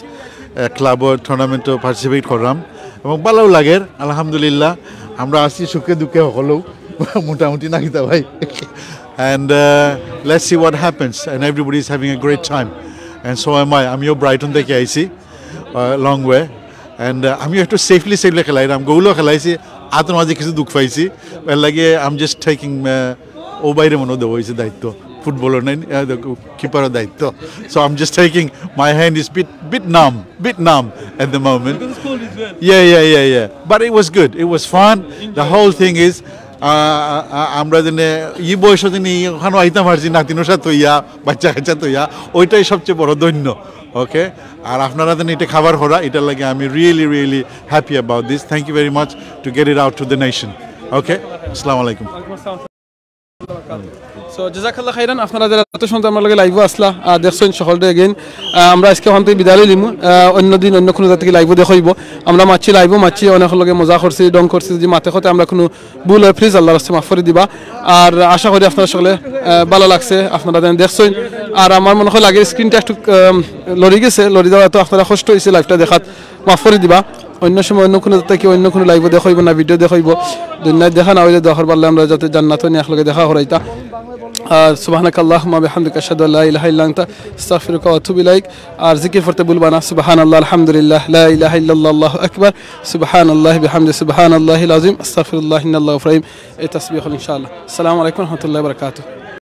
ক্লাবর টুর্নামেন্টও পার্টিসিপেট করলাম এবং ভালো লাগে আলহামদুলিল্লাহ। আমরা আসি সুখে দুঃখে হলেও মোটামুটি না কিতা ভাই and let's see what happens and everybody is having a great time and so am I. আমিও ব্রাইটন থেকে আইছি লং ওয়ে and আমিও একটু সেফলি খেলাইলাম গোলও খেলাইছি আতর মাঝে কিছু দুঃখ পাইছি এর লাগে I'm just taking ও বাইরে মনে দেবো হয়েছে দায়িত্ব ফুটবলার নাই কিপারের দায়িত্ব so I'm just taking my hand is bit numb at the moment. Yeah but it was good, it was fun. The whole thing is আমরা যেনে ই বয়স যেন ওখানে আইতাম পারছি নাতিনোর সাথে হইয়া বাচ্চা কাচ্চা হইয়া ওইটাই সবচেয়ে বড় ধন্য। ওকে আর আপনারা যেন এটা খাবার করা এটার লাগে আমি really happy about this. Thank you very much to get it out to the nation. Okay আসসালামু আলাইকুম। সো জাযাকাল্লাহ খাইরান আপনারা যারা এত সুন্দর আমার লগে লাইভে আসলা দেখছেন সকলটা এগেইন আমরা আজকে ওখান থেকে বিদায় লিমু অন্য দিন অন্য কোনো জায়গা থেকে লাইভও দেখাইব আমরা মাছি অনেক লগে মজা করছি ডং করছি যে মাথে কথা আমরা কোনো ভুল হয় প্লিজ আল্লাহর রাস্তায় মাফ করে দিবা। আর আশা করি আপনারা সকলে ভালো লাগছে আপনারা দেখছেন। আর আমার মনে হয় লাগে স্ক্রিনটা একটু লড়ি গেছে লড়ি দেওয়া তো আপনারা কষ্ট হয়েছে লাইভটা দেখাত মাফ করে দিবা। অন্য সময় অন্য কোনো থেকে অন্য কোনো লাইভও দেখাইব না ভিডিও দেখাইব দুনিয়ায় দেখা না হইলে দেখার পারলে আমরা যাতে জান্নাত নিয়ে একলগে দেখা করাইতা। সুবহানাক আল্লাহুম্মা বিহামদিকা আশহাদু আল্লা ইলাহা ইল্লা আনতা আস্তাগফিরুকা ওয়া আতুবু ইলাইক। আর জিকির করতে ভুলবা না সুবহানাল্লাহ আলহামদুলিল্লাহ লা ইলাহা ইল্লাল্লাহ আল্লাহু আকবার সুবহানাল্লাহি বিহামদিহি সুবহানাল্লাহিল আযীম আস্তাগফিরুল্লাহ ইন্নাল্লাহু গফুরুর রহিম। এই তাসবিহ ইনশাআল্লাহ। আসসালামু আলাইকুম ওয়া রাহমাতুল্লাহি ওয়া বারাকাতুহু।